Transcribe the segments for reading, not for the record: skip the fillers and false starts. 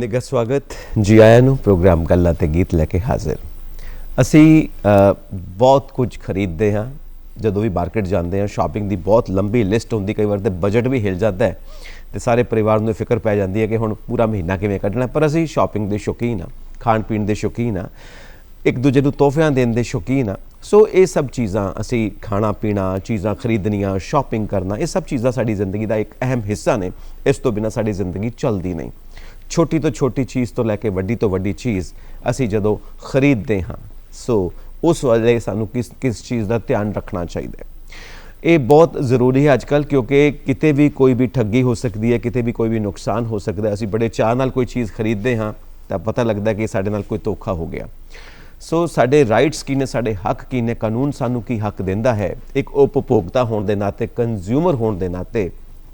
ਨਿੱਘਾ ਸਵਾਗਤ ਜੀ ਆਇਆਂ ਨੂੰ। ਪ੍ਰੋਗਰਾਮ ਗੱਲਾਂ ਤੇ ਗੀਤ ਲੈ ਕੇ ਹਾਜ਼ਰ। ਅਸੀਂ ਬਹੁਤ ਕੁਝ ਖਰੀਦਦੇ ਹਾਂ, ਜਦੋਂ ਵੀ ਮਾਰਕੀਟ ਜਾਂਦੇ ਹਾਂ ਸ਼ਾਪਿੰਗ ਦੀ ਬਹੁਤ ਲੰਬੀ ਲਿਸਟ ਹੁੰਦੀ, ਕਈ ਵਾਰ ਤਾਂ ਬਜਟ ਵੀ ਹਿਲ ਜਾਂਦਾ ਹੈ ਤੇ ਸਾਰੇ ਪਰਿਵਾਰ ਨੂੰ ਫਿਕਰ ਪੈ ਜਾਂਦੀ ਹੈ ਕਿ ਹੁਣ ਪੂਰਾ ਮਹੀਨਾ ਕਿਵੇਂ ਕੱਢਣਾ। ਪਰ ਅਸੀਂ ਸ਼ਾਪਿੰਗ ਦੇ ਸ਼ੌਕੀਨ ਹਾਂ, ਖਾਣ ਪੀਣ ਦੇ ਸ਼ੌਕੀਨ ਹਾਂ, ਇੱਕ ਦੂਜੇ ਨੂੰ ਤੋਹਫਿਆਂ ਦੇਣ ਦੇ ਸ਼ੌਕੀਨ ਹਾਂ। ਸੋ ਇਹ ਸਭ ਚੀਜ਼ਾਂ, ਅਸੀਂ ਖਾਣਾ ਪੀਣਾ, ਚੀਜ਼ਾਂ ਖਰੀਦਣੀਆਂ, ਸ਼ਾਪਿੰਗ ਕਰਨਾ, ਇਹ ਸਭ ਚੀਜ਼ਾਂ ਸਾਡੀ ਜ਼ਿੰਦਗੀ ਦਾ ਇੱਕ ਅਹਿਮ ਹਿੱਸਾ ਨੇ। ਇਸ ਤੋਂ ਬਿਨਾਂ ਸਾਡੀ ਜ਼ਿੰਦਗੀ ਚੱਲਦੀ ਨਹੀਂ। ਛੋਟੀ ਤੋਂ ਛੋਟੀ ਚੀਜ਼ ਤੋਂ ਲੈ ਕੇ ਵੱਡੀ ਤੋਂ ਵੱਡੀ ਚੀਜ਼ ਅਸੀਂ ਜਦੋਂ ਖਰੀਦਦੇ ਹਾਂ, ਸੋ ਉਸ ਵੇਲੇ ਸਾਨੂੰ ਕਿਸ ਚੀਜ਼ ਦਾ ਧਿਆਨ ਰੱਖਣਾ ਚਾਹੀਦਾ ਹੈ। ਇਹ ਬਹੁਤ ਜ਼ਰੂਰੀ ਹੈ ਅੱਜ ਕੱਲ੍ਹ, ਕਿਉਂਕਿ ਕਿਤੇ ਵੀ ਕੋਈ ਵੀ ਠੱਗੀ ਹੋ ਸਕਦੀ ਹੈ, ਕਿਤੇ ਵੀ ਕੋਈ ਵੀ ਨੁਕਸਾਨ ਹੋ ਸਕਦਾ ਹੈ। ਅਸੀਂ ਬੜੇ ਚਾਅ ਨਾਲ ਕੋਈ ਚੀਜ਼ ਖਰੀਦਦੇ ਹਾਂ ਤਾਂ ਪਤਾ ਲੱਗਦਾ ਕਿ ਸਾਡੇ ਨਾਲ ਕੋਈ ਧੋਖਾ ਹੋ ਗਿਆ। ਸੋ ਸਾਡੇ ਰਾਈਟਸ ਕੀ ਨੇ, ਸਾਡੇ ਹੱਕ ਕੀ ਨੇ, ਕਾਨੂੰਨ ਸਾਨੂੰ ਕੀ ਹੱਕ ਦਿੰਦਾ ਹੈ। ਇੱਕ ਉਪਭੋਗਤਾ ਹੋਣ ਦੇ ਨਾਤੇ, ਕੰਜ਼ਿਊਮਰ ਹੋਣ ਦੇ ਨਾਤੇ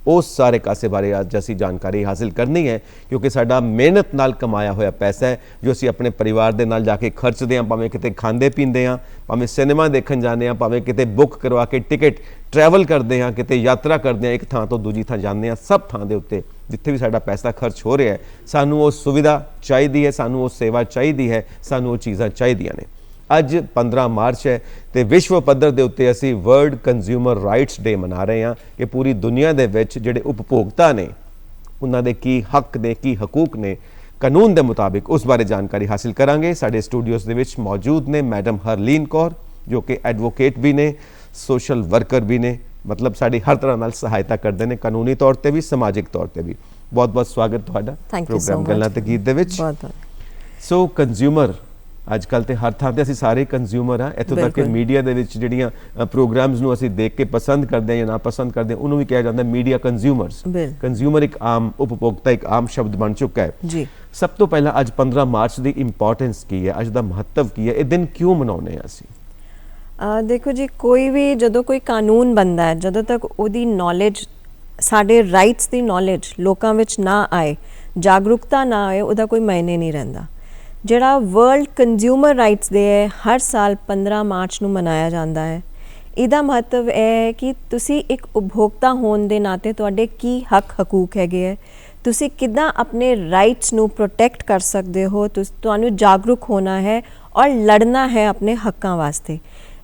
ਉਸ ਸਾਰੇ ਕਾਸੇ ਬਾਰੇ ਅੱਜ ਅਸੀਂ ਜਾਣਕਾਰੀ ਹਾਸਿਲ ਕਰਨੀ ਹੈ, ਕਿਉਂਕਿ ਸਾਡਾ ਮਿਹਨਤ ਨਾਲ ਕਮਾਇਆ ਹੋਇਆ ਪੈਸਾ ਹੈ ਜੋ ਅਸੀਂ ਆਪਣੇ ਪਰਿਵਾਰ ਦੇ ਨਾਲ ਜਾ ਕੇ ਖਰਚਦੇ ਹਾਂ। ਭਾਵੇਂ ਕਿਤੇ ਖਾਂਦੇ ਪੀਂਦੇ ਹਾਂ, ਭਾਵੇਂ ਸਿਨੇਮਾ ਦੇਖਣ ਜਾਂਦੇ ਹਾਂ, ਭਾਵੇਂ ਕਿਤੇ ਬੁੱਕ ਕਰਵਾ ਕੇ ਟਿਕਟ ਟਰੈਵਲ ਕਰਦੇ ਹਾਂ, ਕਿਤੇ ਯਾਤਰਾ ਕਰਦੇ ਹਾਂ, ਇੱਕ ਥਾਂ ਤੋਂ ਦੂਜੀ ਥਾਂ ਜਾਂਦੇ ਹਾਂ। ਸਭ ਥਾਂ ਦੇ ਉੱਤੇ ਜਿੱਥੇ ਵੀ ਸਾਡਾ ਪੈਸਾ ਖਰਚ ਹੋ ਰਿਹਾ ਹੈ, ਸਾਨੂੰ ਉਹ ਸੁਵਿਧਾ ਚਾਹੀਦੀ ਹੈ, ਸਾਨੂੰ ਉਹ ਸੇਵਾ ਚਾਹੀਦੀ ਹੈ, ਸਾਨੂੰ ਉਹ ਚੀਜ਼ਾਂ ਚਾਹੀਦੀਆਂ ਨੇ। ਅੱਜ 15 ਮਾਰਚ ਹੈ ਤੇ ਵਿਸ਼ਵ ਪੱਧਰ ਦੇ ਉੱਤੇ ਅਸੀਂ ਵਰਲਡ ਕੰਜ਼ਿਊਮਰ ਰਾਈਟਸ ਡੇ ਮਨਾ ਰਹੇ ਹਾਂ ਕਿ ਪੂਰੀ ਦੁਨੀਆ ਦੇ ਵਿੱਚ ਜਿਹੜੇ ਉਪਭੋਗਤਾ ਨੇ ਉਹਨਾਂ ਦੇ ਕੀ ਹੱਕ ਨੇ, ਕੀ ਹਕੂਕ ਨੇ ਕਾਨੂੰਨ ਦੇ ਮੁਤਾਬਿਕ। ਉਸ ਬਾਰੇ ਜਾਣਕਾਰੀ ਹਾਸਿਲ ਕਰਾਂਗੇ। ਸਾਡੇ ਸਟੂਡੀਓਜ਼ ਦੇ ਵਿੱਚ ਮੌਜੂਦ ਨੇ ਮੈਡਮ ਹਰਲੀਨ ਕੌਰ, ਜੋ ਕਿ ਐਡਵੋਕੇਟ ਵੀ ਨੇ, ਸੋਸ਼ਲ ਵਰਕਰ ਵੀ ਨੇ, ਮਤਲਬ ਸਾਡੀ ਹਰ ਤਰ੍ਹਾਂ ਨਾਲ ਸਹਾਇਤਾ ਕਰਦੇ ਨੇ, ਕਾਨੂੰਨੀ ਤੌਰ ਤੇ ਵੀ, ਸਮਾਜਿਕ ਤੌਰ ਤੇ ਵੀ। ਬਹੁਤ ਬਹੁਤ ਸਵਾਗਤ ਤੁਹਾਡਾ ਪ੍ਰੋਗਰਾਮ ਗੱਲਾਂ ਤੇ ਗੀਤ ਦੇ ਵਿੱਚ। ਸੋ ਕੰਜ਼ਿਊਮਰ ਅੱਜ ਕੱਲ੍ਹ ਤੇ ਹਰ ਥਾਂ ਤੇ ਅਸੀਂ ਸਾਰੇ ਕੰਜ਼ਿਊਮਰ ਹਾਂ। ਇੱਥੋਂ ਤੱਕ ਕਿ ਮੀਡੀਆ ਦੇ ਵਿੱਚ ਜਿਹੜੀਆਂ ਪ੍ਰੋਗਰਾਮਸ ਨੂੰ ਅਸੀਂ ਦੇਖ ਕੇ ਪਸੰਦ ਕਰਦੇ ਹਾਂ ਜਾਂ ਨਾ ਪਸੰਦ ਕਰਦੇ ਹਾਂ, ਉਹਨੂੰ ਵੀ ਕਿਹਾ ਜਾਂਦਾ ਮੀਡੀਆ ਕੰਜ਼ਿਊਮਰਸ। ਕੰਜ਼ਿਊਮਰ ਇੱਕ ਆਮ ਉਪਭੋਗਤਾ, ਇੱਕ ਆਮ ਸ਼ਬਦ ਬਣ ਚੁੱਕਾ ਹੈ ਜੀ। ਸਭ ਤੋਂ ਪਹਿਲਾਂ ਅੱਜ 15 ਮਾਰਚ ਦੀ ਇੰਪੋਰਟੈਂਸ ਕੀ ਹੈ, ਅੱਜ ਦਾ ਮਹੱਤਵ ਕੀ ਹੈ, ਇਹ ਦਿਨ ਕਿਉਂ ਮਨਾਉਂਦੇ ਹਾਂ ਅਸੀਂ? ਦੇਖੋ ਜੀ, ਕੋਈ ਵੀ ਜਦੋਂ ਕੋਈ ਕਾਨੂੰਨ ਬਣਦਾ ਹੈ, ਜਦੋਂ ਤੱਕ ਉਹਦੀ ਨੌਲੇਜ, ਸਾਡੇ ਰਾਈਟਸ ਦੀ ਨੌਲੇਜ ਲੋਕਾਂ ਵਿੱਚ ਨਾ ਆਏ, ਜਾਗਰੂਕਤਾ ਨਾ ਆਏ, ਉਹਦਾ ਕੋਈ ਮਾਇਨੇ ਨਹੀਂ ਰਹਿੰਦਾ। ਜਿਹੜਾ ਵਰਲਡ ਕੰਜ਼ਿਊਮਰ ਰਾਈਟਸ ਡੇ ਹੈ, ਹਰ ਸਾਲ 15 ਮਾਰਚ ਨੂੰ ਮਨਾਇਆ ਜਾਂਦਾ ਹੈ। ਇਹਦਾ ਮਹੱਤਵ ਇਹ ਹੈ ਕਿ ਤੁਸੀਂ ਇੱਕ ਉਪਭੋਗਤਾ ਹੋਣ ਦੇ ਨਾਤੇ ਤੁਹਾਡੇ ਕੀ ਹੱਕ ਹਕੂਕ ਹੈਗੇ ਹੈ, ਤੁਸੀਂ ਕਿੱਦਾਂ ਆਪਣੇ ਰਾਈਟਸ ਨੂੰ ਪ੍ਰੋਟੈਕਟ ਕਰ ਸਕਦੇ ਹੋ। ਤੁਹਾਨੂੰ ਜਾਗਰੂਕ ਹੋਣਾ ਹੈ ਔਰ ਲੜਨਾ ਹੈ ਆਪਣੇ ਹੱਕਾਂ ਵਾਸਤੇ।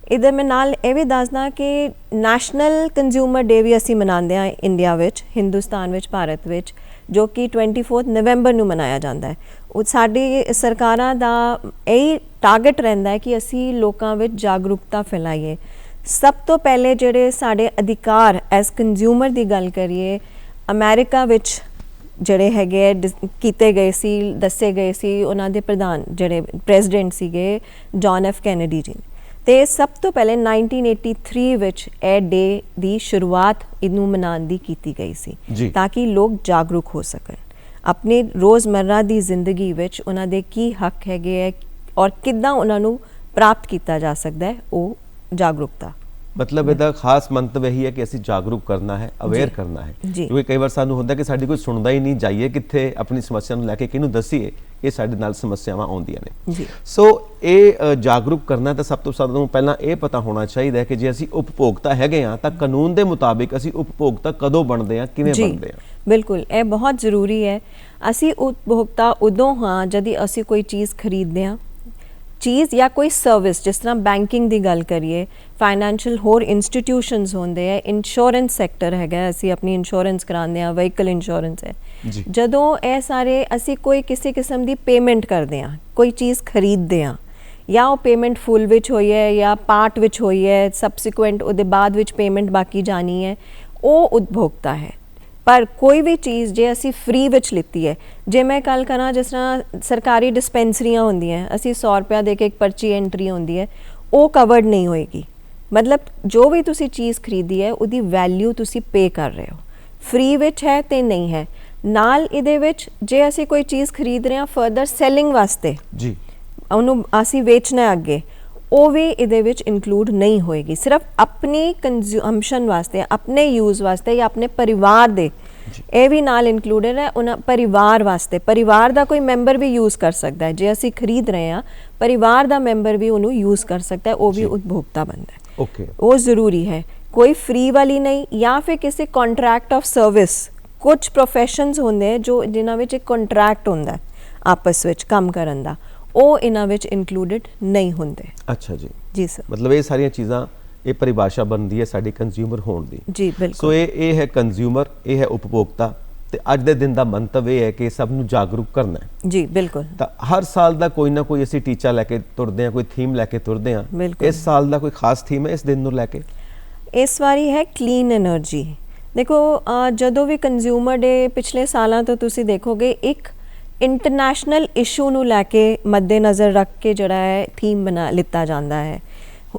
ਇਹਦੇ ਮੈਂ ਨਾਲ ਇਹ ਵੀ ਦੱਸਦਾ ਕਿ ਨੈਸ਼ਨਲ ਕੰਜ਼ਿਊਮਰ ਡੇ ਵੀ ਅਸੀਂ ਮਨਾਉਂਦੇ ਹਾਂ ਇੰਡੀਆ ਵਿੱਚ, ਹਿੰਦੁਸਤਾਨ ਵਿੱਚ, ਭਾਰਤ ਵਿੱਚ, ਜੋ ਕਿ 24 ਨਵੰਬਰ ਨੂੰ ਮਨਾਇਆ ਜਾਂਦਾ ਹੈ। ਉਹ ਸਾਡੀ ਸਰਕਾਰਾਂ ਦਾ ਇਹੀ ਟਾਰਗੇਟ ਰਹਿੰਦਾ ਹੈ ਕਿ ਅਸੀਂ ਲੋਕਾਂ ਵਿੱਚ ਜਾਗਰੂਕਤਾ ਫੈਲਾਈਏ। ਸਭ ਤੋਂ ਪਹਿਲੇ ਜਿਹੜੇ ਸਾਡੇ ਅਧਿਕਾਰ ਐਜ਼ ਕੰਜ਼ਿਊਮਰ ਦੀ ਗੱਲ ਕਰੀਏ, ਅਮਰੀਕਾ ਵਿੱਚ ਜਿਹੜੇ ਹੈਗੇ ਕੀਤੇ ਗਏ ਸੀ, ਦੱਸੇ ਗਏ ਸੀ, ਉਹਨਾਂ ਦੇ ਪ੍ਰਧਾਨ ਜਿਹੜੇ ਪ੍ਰੈਜ਼ੀਡੈਂਟ ਸੀਗੇ ਜੌਨ ਐਫ ਕੈਨੇਡੀ ਜੀ। ਅਤੇ ਸਭ ਤੋਂ ਪਹਿਲੇ 1983 ਵਿੱਚ ਇਹ ਡੇ ਦੀ ਸ਼ੁਰੂਆਤ ਇਹਨੂੰ ਮਨਾਉਣ ਦੀ ਕੀਤੀ ਗਈ ਸੀ ਤਾਂ ਕਿ ਲੋਕ ਜਾਗਰੂਕ ਹੋ ਸਕਣ ਆਪਣੀ ਰੋਜ਼ਮर्रा ਦੀ ਜ਼ਿੰਦਗੀ ਵਿੱਚ ਉਹਨਾਂ ਦੇ ਕੀ ਹੱਕ ਹੈਗੇ ਹੈ ਔਰ ਕਿੱਦਾਂ ਉਹਨਾਂ ਨੂੰ ਪ੍ਰਾਪਤ ਕੀਤਾ ਜਾ ਸਕਦਾ ਹੈ ਉਹ ਜਾਗਰੂਕਤਾ। ਮਤਲਬ ਇਹਦਾ ਖਾਸ ਮੰਤਵ ਇਹੀ ਹੈ ਕਿ ਅਸੀਂ ਜਾਗਰੂਕ ਕਰਨਾ ਹੈ, ਅਵੇਅਰ ਕਰਨਾ ਹੈ। ਕਿਉਂਕਿ ਕਈ ਵਾਰ ਸਾਨੂੰ ਹੁੰਦਾ ਕਿ ਸਾਡੀ ਕੋਈ ਸੁਣਦਾ ਹੀ ਨਹੀਂ, ਜਾਈਏ ਕਿੱਥੇ, ਆਪਣੀ ਸਮੱਸਿਆ ਨੂੰ ਲੈ ਕੇ ਕਿਹਨੂੰ ਦੱਸੀਏ, ਇਹ ਸਾਡੇ ਨਾਲ ਸਮੱਸਿਆਵਾਂ ਆਉਂਦੀਆਂ ਨੇ। ਸੋ ਇਹ ਜਾਗਰੂਕ ਕਰਨਾ ਤਾਂ ਸਭ ਤੋਂ ਸਾਨੂੰ ਪਹਿਲਾਂ ਇਹ ਪਤਾ ਹੋਣਾ ਚਾਹੀਦਾ ਹੈ ਕਿ ਜੇ ਅਸੀਂ ਉਪਭੋਗਤਾ ਹੈਗੇ ਹਾਂ ਤਾਂ ਕਾਨੂੰਨ ਦੇ ਮੁਤਾਬਿਕ ਅਸੀਂ ਉਪਭੋਗਤਾ ਕਦੋਂ ਬਣਦੇ ਹਾਂ, ਕਿਵੇਂ ਬਣਦੇ ਹਾਂ। ਬਿਲਕੁਲ, ਇਹ ਬਹੁਤ ਜ਼ਰੂਰੀ ਹੈ। ਅਸੀਂ ਉਪਭੋਗਤਾ ਉਦੋਂ ਹਾਂ ਜਦ ਅਸੀਂ ਕੋਈ ਚੀਜ਼ ਖਰੀਦਦੇ ਹਾਂ, ਚੀਜ਼ ਜਾਂ ਕੋਈ ਸਰਵਿਸ, ਜਿਸ ਤਰ੍ਹਾਂ ਬੈਂਕਿੰਗ ਦੀ ਗੱਲ ਕਰੀਏ, ਫਾਈਨੈਂਸ਼ੀਅਲ ਹੋਰ ਇੰਸਟੀਟਿਊਸ਼ਨਸ ਹੁੰਦੇ ਹੈ, ਇੰਸ਼ੋਰੈਂਸ ਸੈਕਟਰ ਹੈਗਾ, ਅਸੀਂ ਆਪਣੀ ਇੰਸ਼ੋਰੈਂਸ ਕਰਾਉਂਦੇ ਹਾਂ, ਵਹੀਕਲ ਇੰਸ਼ੋਰੈਂਸ ਹੈ। ਜਦੋਂ ਇਹ ਸਾਰੇ ਅਸੀਂ ਕੋਈ ਕਿਸੇ ਕਿਸਮ ਦੀ ਪੇਮੈਂਟ ਕਰਦੇ ਹਾਂ, ਕੋਈ ਚੀਜ਼ ਖਰੀਦਦੇ ਹਾਂ, ਜਾਂ ਉਹ ਪੇਮੈਂਟ ਫੁੱਲ ਵਿੱਚ ਹੋਈ ਹੈ ਜਾਂ ਪਾਰਟ ਵਿੱਚ ਹੋਈ ਹੈ, ਸਬਸੀਕੁਐਂਟ ਉਹਦੇ ਬਾਅਦ ਵਿੱਚ ਪੇਮੈਂਟ ਬਾਕੀ ਜਾਣੀ ਹੈ, ਉਹ ਉਪਭੋਗਤਾ ਹੈ। ਪਰ ਕੋਈ ਵੀ ਚੀਜ਼ ਜੇ ਅਸੀਂ ਫ੍ਰੀ ਵਿੱਚ ਲਿੱਤੀ ਹੈ, ਜੇ ਮੈਂ ਗੱਲ ਕਰਾਂ ਜਿਸ ਤਰ੍ਹਾਂ ਸਰਕਾਰੀ ਡਿਸਪੈਂਸਰੀਆਂ ਹੁੰਦੀਆਂ, ਅਸੀਂ 100 ਰੁਪਇਆ ਦੇ ਕੇ ਇੱਕ ਪਰਚੀ ਐਂਟਰੀ ਹੁੰਦੀ ਹੈ, ਉਹ ਕਵਰਡ ਨਹੀਂ ਹੋਏਗੀ। ਮਤਲਬ ਜੋ ਵੀ ਤੁਸੀਂ ਚੀਜ਼ ਖਰੀਦੀ ਹੈ ਉਹਦੀ ਵੈਲਿਊ ਤੁਸੀਂ ਪੇ ਕਰ ਰਹੇ ਹੋ, ਫ੍ਰੀ ਵਿੱਚ ਹੈ ਤੇ ਨਹੀਂ ਹੈ। ਨਾਲ ਇਹਦੇ ਵਿੱਚ ਜੇ ਅਸੀਂ ਕੋਈ ਚੀਜ਼ ਖਰੀਦ ਰਹੇ ਹਾਂ ਫਰਦਰ ਸੈਲਿੰਗ ਵਾਸਤੇ, ਜੀ ਉਹਨੂੰ ਅਸੀਂ ਵੇਚਣਾ ਅੱਗੇ, ਉਹ ਵੀ ਇਹਦੇ ਵਿੱਚ ਇਨਕਲੂਡ ਨਹੀਂ ਹੋਏਗੀ। ਸਿਰਫ ਆਪਣੀ ਕੰਜ਼ੰਪਸ਼ਨ ਵਾਸਤੇ, ਆਪਣੇ ਯੂਜ਼ ਵਾਸਤੇ ਜਾਂ ਆਪਣੇ ਪਰਿਵਾਰ ਦੇ, ਇਹ ਵੀ ਨਾਲ ਇਨਕਲੂਡਡ ਹੈ। ਉਹਨਾਂ ਪਰਿਵਾਰ ਵਾਸਤੇ, ਪਰਿਵਾਰ ਦਾ ਕੋਈ ਮੈਂਬਰ ਵੀ ਯੂਜ਼ ਕਰ ਸਕਦਾ ਹੈ। ਜੇ ਅਸੀਂ ਖਰੀਦ ਰਹੇ ਹਾਂ, ਪਰਿਵਾਰ ਦਾ ਮੈਂਬਰ ਵੀ ਉਹਨੂੰ ਯੂਜ਼ ਕਰ ਸਕਦਾ ਹੈ, ਉਹ ਵੀ ਉਪਭੋਗਤਾ ਬਣਦਾ ਹੈ। ਉਹ ਜ਼ਰੂਰੀ ਹੈ, ਕੋਈ ਫ੍ਰੀ ਵਾਲੀ ਨਹੀਂ। ਜਾਂ ਫਿਰ ਕਿਸੇ ਕੰਟਰੈਕਟ ਆਫ ਸਰਵਿਸ, ਕੁਝ ਪ੍ਰੋਫੈਸ਼ਨਸ ਹੁੰਦੇ ਜੋ ਜਿਨ੍ਹਾਂ ਵਿੱਚ ਇੱਕ ਕੰਟਰੈਕਟ ਹੁੰਦਾ ਹੈ ਆਪਸ ਵਿੱਚ ਕੰਮ ਕਰਨ ਦਾ, ਉਹ ਇਹਨਾਂ ਵਿੱਚ ਇਨਕਲੂਡਡ ਨਹੀਂ ਹੁੰਦੇ। ਅੱਛਾ ਜੀ ਜੀ ਸਰ। ਮਤਲਬ ਇਹ ਸਾਰੀਆਂ ਚੀਜ਼ਾਂ, ਇਹ ਪਰਿਭਾਸ਼ਾ ਬਣਦੀ ਹੈ ਸਾਡੇ ਕੰਜ਼ਿਊਮਰ ਹੋਣ ਦੀ। ਜੀ ਬਿਲਕੁਲ। ਸੋ ਇਹ ਹੈ ਕੰਜ਼ਿਊਮਰ, ਇਹ ਹੈ ਉਪਭੋਗਤਾ, ਤੇ ਅੱਜ ਦੇ ਦਿਨ ਦਾ ਮੰਤਵ ਇਹ ਹੈ ਕਿ ਸਭ ਨੂੰ ਜਾਗਰੂਕ ਕਰਨਾ ਹੈ। ਜੀ ਬਿਲਕੁਲ। ਤਾਂ ਹਰ ਸਾਲ ਦਾ ਕੋਈ ਨਾ ਕੋਈ ਅਸੀਂ ਟੀਚਾ ਲੈ ਕੇ ਤੁਰਦੇ ਹਾਂ, ਕੋਈ ਥੀਮ ਲੈ ਕੇ ਤੁਰਦੇ ਹਾਂ। ਇਸ ਸਾਲ ਦਾ ਕੋਈ ਖਾਸ ਥੀਮ ਹੈ ਇਸ ਦਿਨ ਨੂੰ ਲੈ ਕੇ? ਇਸ ਵਾਰੀ ਹੈ ਕਲੀਨ ਐਨਰਜੀ। ਦੇਖੋ ਜਦੋਂ ਵੀ ਕੰਜ਼ਿਊਮਰ ਡੇ ਪਿਛਲੇ ਸਾਲਾਂ ਤੋਂ ਤੁਸੀਂ ਦੇਖੋਗੇ, ਇੱਕ ਇੰਟਰਨੈਸ਼ਨਲ ਇਸ਼ੂ ਨੂੰ ਲੈ ਕੇ ਮੱਦੇਨਜ਼ਰ ਰੱਖ ਕੇ ਜਿਹੜਾ ਹੈ ਥੀਮ ਬਣਾ ਲਿੱਤਾ ਜਾਂਦਾ ਹੈ।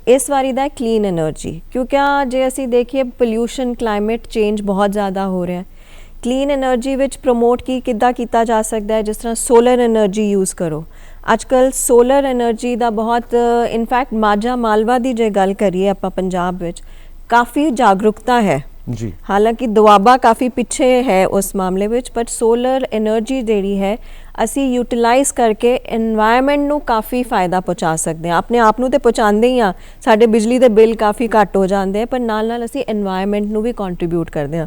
ਇਸ ਵਾਰੀ ਦਾ ਕਲੀਨ ਐਨਰਜੀ, ਕਿਉਂਕਿ ਜੇ ਅਸੀਂ ਦੇਖੀਏ ਪੋਲਿਊਸ਼ਨ, ਕਲਾਈਮੇਟ ਚੇਂਜ ਬਹੁਤ ਜ਼ਿਆਦਾ ਹੋ ਰਿਹਾ। ਕਲੀਨ ਐਨਰਜੀ ਵਿੱਚ ਪ੍ਰਮੋਟ ਕਿੱਦਾਂ ਕੀਤਾ ਜਾ ਸਕਦਾ ਹੈ? ਜਿਸ ਤਰ੍ਹਾਂ ਸੋਲਰ ਐਨਰਜੀ ਯੂਜ਼ ਕਰੋ। ਅੱਜ ਕੱਲ੍ਹ ਸੋਲਰ ਐਨਰਜੀ ਦਾ ਬਹੁਤ, ਇਨਫੈਕਟ ਮਾਝਾ ਮਾਲਵਾ ਦੀ ਜੇ ਗੱਲ ਕਰੀਏ ਆਪਾਂ ਪੰਜਾਬ ਵਿੱਚ, ਕਾਫੀ ਜਾਗਰੂਕਤਾ ਹੈ ਜੀ। ਹਾਲਾਂਕਿ ਦੁਆਬਾ ਕਾਫੀ ਪਿੱਛੇ ਹੈ ਉਸ ਮਾਮਲੇ ਵਿੱਚ, ਪਰ ਸੋਲਰ ਐਨਰਜੀ ਜਿਹੜੀ ਹੈ ਅਸੀਂ ਯੂਟਿਲਾਈਜ਼ ਕਰਕੇ ਇਨਵਾਇਰਨਮੈਂਟ ਨੂੰ ਕਾਫੀ ਫਾਇਦਾ ਪਹੁੰਚਾ ਸਕਦੇ ਹਾਂ। ਆਪਣੇ ਆਪ ਨੂੰ ਤੇ ਪਹੁੰਚਾਉਂਦੇ ਹੀ ਹਾਂ, ਸਾਡੇ ਬਿਜਲੀ ਦੇ ਬਿੱਲ ਕਾਫੀ ਘੱਟ ਹੋ ਜਾਂਦੇ ਆ, ਪਰ ਨਾਲ ਨਾਲ ਅਸੀਂ ਇਨਵਾਇਰਨਮੈਂਟ ਨੂੰ ਵੀ ਕੰਟਰੀਬਿਊਟ ਕਰਦੇ ਹਾਂ।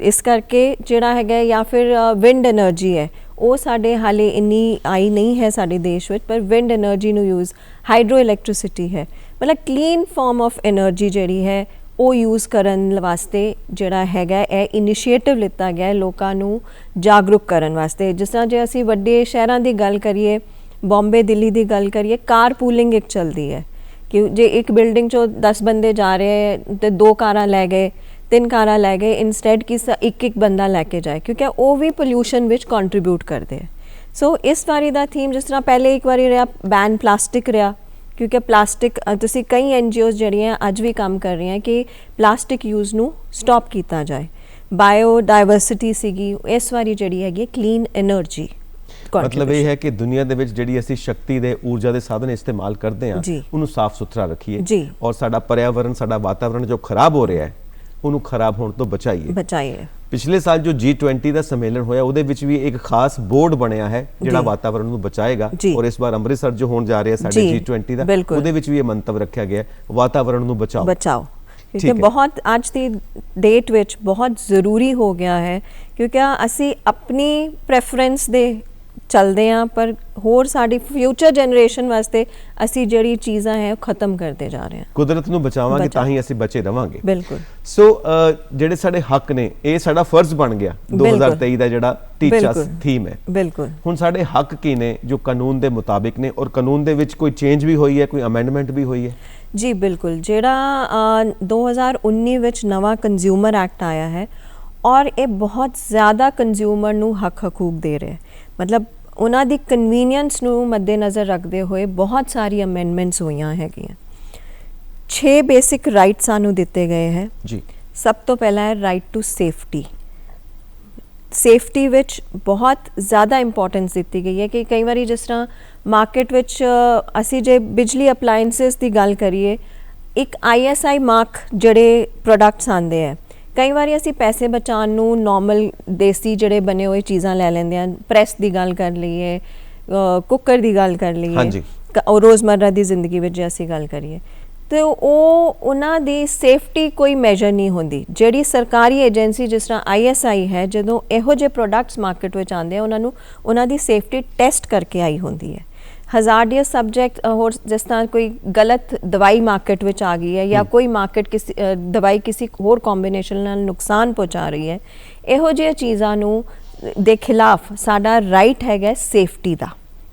ਇਸ ਕਰਕੇ ਜਿਹੜਾ ਹੈਗਾ, ਜਾਂ ਫਿਰ ਵਿੰਡ ਐਨਰਜੀ ਹੈ, ਉਹ ਸਾਡੇ ਹਾਲੇ ਇੰਨੀ ਆਈ ਨਹੀਂ ਹੈ ਸਾਡੇ ਦੇਸ਼ ਵਿੱਚ, ਪਰ ਵਿੰਡ ਐਨਰਜੀ ਨੂੰ ਯੂਜ਼, ਹਾਈਡਰੋ ਇਲੈਕਟ੍ਰਿਸਿਟੀ ਹੈ, ਮਤਲਬ ਕਲੀਨ ਫਾਰਮ ਆਫ ਐਨਰਜੀ ਜਿਹੜੀ ਹੈ ਉਹ ਯੂਜ਼ ਕਰਨ ਵਾਸਤੇ ਜਿਹੜਾ ਹੈਗਾ ਇਹ ਇਨੀਸ਼ੀਏਟਿਵ ਲਿੱਤਾ ਗਿਆ ਲੋਕਾਂ ਨੂੰ ਜਾਗਰੂਕ ਕਰਨ ਵਾਸਤੇ। ਜਿਸ ਤਰ੍ਹਾਂ ਜੇ ਅਸੀਂ ਵੱਡੇ ਸ਼ਹਿਰਾਂ ਦੀ ਗੱਲ ਕਰੀਏ, ਬੰਬੇ, ਦਿੱਲੀ ਦੀ ਗੱਲ ਕਰੀਏ, ਕਾਰ ਪੂਲਿੰਗ ਇੱਕ ਚੱਲਦੀ ਹੈ ਕਿ ਜੇ ਇੱਕ ਬਿਲਡਿੰਗ 'ਚੋਂ 10 ਬੰਦੇ ਜਾ ਰਹੇ ਤੇ 2 ਕਾਰਾਂ ਲੈ ਗਏ, 3 ਕਾਰਾਂ ਲੈ ਗਏ, ਇਨਸਟੈਡ ਕਿ ਇੱਕ ਬੰਦਾ ਲੈ ਕੇ ਜਾਏ, ਕਿਉਂਕਿ ਉਹ ਵੀ ਪੋਲਿਊਸ਼ਨ ਵਿੱਚ ਕੰਟਰੀਬਿਊਟ ਕਰਦੇ ਹੈ। ਸੋ ਇਸ ਵਾਰੀ ਦਾ ਥੀਮ, ਜਿਸ ਤਰ੍ਹਾਂ ਪਹਿਲੇ ਇੱਕ ਵਾਰੀ ਰਿਹਾ ਬੈਨ ਪਲਾਸਟਿਕ ਰਿਹਾ, ਕਿਉਂਕਿ ਪਲਾਸਟਿਕ, ਤੁਸੀਂ ਕਈ NGOs ਜਿਹੜੀਆਂ ਅੱਜ ਵੀ ਕੰਮ ਕਰ ਰਹੀਆਂ ਕਿ ਪਲਾਸਟਿਕ ਯੂਜ਼ ਨੂੰ ਸਟਾਪ ਕੀਤਾ ਜਾਏ। ਬਾਇਓ ਡਾਇਵਰਸਿਟੀ ਸੀਗੀ, ਇਸ ਵਾਰੀ ਜਿਹੜੀ ਹੈਗੀ ਕਲੀਨ ਐਨਰਜੀ। ਮਤਲਬ ਇਹ ਹੈ ਕਿ ਦੁਨੀਆ ਦੇ ਵਿੱਚ ਜਿਹੜੀ ਅਸੀਂ ਸ਼ਕਤੀ ਦੇ, ਊਰਜਾ ਦੇ ਸਾਧਨ ਇਸਤੇਮਾਲ ਕਰਦੇ ਹਾਂ, ਉਹਨੂੰ ਸਾਫ਼ ਸੁਥਰਾ ਰੱਖੀਏ ਔਰ ਸਾਡਾ ਪਰਿਆਵਰਨ, ਸਾਡਾ ਵਾਤਾਵਰਣ ਜੋ ਖਰਾਬ ਹੋ ਰਿਹਾ ਹੈ ਉਹਨੂੰ ਖਰਾਬ ਹੋਣ ਤੋਂ ਬਚਾਈਏ। ਪਿਛਲੇ ਸਾਲ ਜੋ G20 ਦਾ ਸੰਮੇਲਨ ਹੋਇਆ, ਉਹਦੇ ਵਿੱਚ ਵੀ ਇੱਕ ਖਾਸ ਬੋਰਡ ਬਣਿਆ ਹੈ ਜਿਹੜਾ ਵਾਤਾਵਰਣ ਨੂੰ ਬਚਾਏਗਾ, ਔਰ ਇਸ ਵਾਰ ਅੰਮ੍ਰਿਤਸਰ ਜੋ ਹੋਣ ਜਾ ਰਿਹਾ ਸਾਡੇ G20 ਦਾ, ਉਹਦੇ ਵਿੱਚ ਵੀ ਇਹ ਮੰਤਵ ਰੱਖਿਆ ਗਿਆ, ਵਾਤਾਵਰਣ ਨੂੰ ਬਚਾਓ। ਕਿਉਂਕਿ ਬਹੁਤ ਅੱਜ ਦੀ ਡੇਟ ਵਿੱਚ ਬਹੁਤ ਜ਼ਰੂਰੀ ਹੋ ਗਿਆ ਹੈ, ਕਿਉਂਕਿ ਅਸੀਂ ਆਪਣੀ ਪ੍ਰੈਫਰੈਂਸ ਦੇ ਚੱਲਦੇ ਹਾਂ, ਪਰ ਹੋਰ ਸਾਡੀ ਫਿਊਚਰ ਜਨਰੇਸ਼ਨ ਵਾਸਤੇ ਅਸੀਂ ਜਿਹੜੀ ਚੀਜ਼ਾਂ ਹੈ ਉਹ ਖਤਮ ਕਰਦੇ ਜਾ ਰਹੇ ਹਾਂ। ਕੁਦਰਤ ਨੂੰ ਬਚਾਵਾਂਗੇ ਤਾਂ ਹੀ ਅਸੀਂ ਬਚੇ ਰਵਾਂਗੇ। ਬਿਲਕੁਲ। ਸੋ ਜਿਹੜੇ ਸਾਡੇ ਹੱਕ ਨੇ, ਇਹ ਸਾਡਾ ਫਰਜ਼ ਬਣ ਗਿਆ 2023 ਦਾ ਜਿਹੜਾ ਟੀਚਾ ਥੀਮ ਹੈ। ਬਿਲਕੁਲ। ਹੁਣ ਸਾਡੇ ਹੱਕ ਕੀ ਨੇ ਜੋ ਕਾਨੂੰਨ ਦੇ ਮੁਤਾਬਿਕ ਨੇ, ਔਰ ਕਾਨੂੰਨ ਦੇ ਵਿੱਚ ਕੋਈ ਚੇਂਜ ਵੀ ਹੋਈ ਹੈ, ਕੋਈ ਅਮੈਂਡਮੈਂਟ ਵੀ ਹੋਈ ਹੈ? ਜੀ ਬਿਲਕੁਲ। ਜਿਹੜਾ 2019 ਵਿੱਚ ਨਵਾਂ ਕੰਜ਼ਿਊਮਰ ਐਕਟ ਆਇਆ ਹੈ, ਔਰ ਇਹ ਬਹੁਤ ਜ਼ਿਆਦਾ ਕੰਜ਼ਿਊਮਰ ਨੂੰ ਹੱਕ ਹਕੂਕ ਦੇ ਰਿਹਾ, ਮਤਲਬ ਉਹਨਾਂ ਦੀ ਕਨਵੀਨੀਅੰਸ ਨੂੰ ਮੱਦੇਨਜ਼ਰ ਰੱਖਦੇ ਹੋਏ ਬਹੁਤ ਸਾਰੀ ਅਮੈਂਡਮੈਂਟਸ ਹੋਈਆਂ ਹੈਗੀਆਂ। 6 ਬੇਸਿਕ ਰਾਈਟ ਸਾਨੂੰ ਦਿੱਤੇ ਗਏ ਹੈ ਜੀ। ਸਭ ਤੋਂ ਪਹਿਲਾ ਹੈ ਰਾਈਟ ਟੂ ਸੇਫਟੀ। ਸੇਫਟੀ ਵਿੱਚ ਬਹੁਤ ਜ਼ਿਆਦਾ ਇੰਪੋਰਟੈਂਸ ਦਿੱਤੀ ਗਈ ਹੈ ਕਿ ਕਈ ਵਾਰੀ ਜਿਸ ਤਰ੍ਹਾਂ ਮਾਰਕੀਟ ਵਿੱਚ ਅਸੀਂ ਜੇ ਬਿਜਲੀ ਅਪਲਾਇੰਸਿਸ ਦੀ ਗੱਲ ਕਰੀਏ, ਇੱਕ ISI ਮਾਰਕ ਜਿਹੜੇ ਪ੍ਰੋਡਕਟਸ ਆਉਂਦੇ ਹੈ, ਕਈ ਵਾਰੀ ਅਸੀਂ ਪੈਸੇ ਬਚਾਉਣ ਨੂੰ ਨਾਰਮਲ ਦੇਸੀ ਜਿਹੜੇ ਬਣੇ ਹੋਏ ਚੀਜ਼ਾਂ ਲੈ ਲੈਂਦੇ ਹਾਂ। ਪ੍ਰੈਸ ਦੀ ਗੱਲ ਕਰ ਲਈਏ, ਕੁੱਕਰ ਦੀ ਗੱਲ ਕਰ ਲਈਏ, ਰੋਜ਼ਮर्रा ਦੀ ਜ਼ਿੰਦਗੀ ਵਿੱਚ ਜੇ ਅਸੀਂ ਗੱਲ ਕਰੀਏ, ਤੇ ਉਹਨਾਂ ਦੀ ਸੇਫਟੀ ਕੋਈ ਮੈਜਰ ਨਹੀਂ ਹੁੰਦੀ। ਜਿਹੜੀ ਸਰਕਾਰੀ ਏਜੰਸੀ ਜਿਸ ਤਰ੍ਹਾਂ ISI ਹੈ, ਜਦੋਂ ਇਹੋ ਜਿਹੇ ਪ੍ਰੋਡਕਟਸ ਮਾਰਕੀਟ ਵਿੱਚ ਆਉਂਦੇ ਆ, ਉਹਨਾਂ ਦੀ ਸੇਫਟੀ ਟੈਸਟ ਕਰਕੇ ਆਈ ਹੁੰਦੀ ਹੈ। ਹਜ਼ਾਰਡੀਅਸ ਸਬਜੈਕਟ, ਹੋਰ ਜਿਸ ਤਰ੍ਹਾਂ ਕੋਈ ਗਲਤ ਦਵਾਈ ਮਾਰਕੀਟ ਵਿੱਚ ਆ ਗਈ ਹੈ, ਜਾਂ ਕੋਈ ਮਾਰਕੀਟ ਦਵਾਈ ਕਿਸੇ ਹੋਰ ਕੰਬੀਨੇਸ਼ਨ ਨਾਲ ਨੁਕਸਾਨ ਪਹੁੰਚਾ ਰਹੀ ਹੈ, ਇਹੋ ਜਿਹੀਆਂ ਚੀਜ਼ਾਂ ਨੂੰ ਦੇ ਖਿਲਾਫ ਸਾਡਾ ਰਾਈਟ ਹੈਗਾ ਸੇਫਟੀ ਦਾ,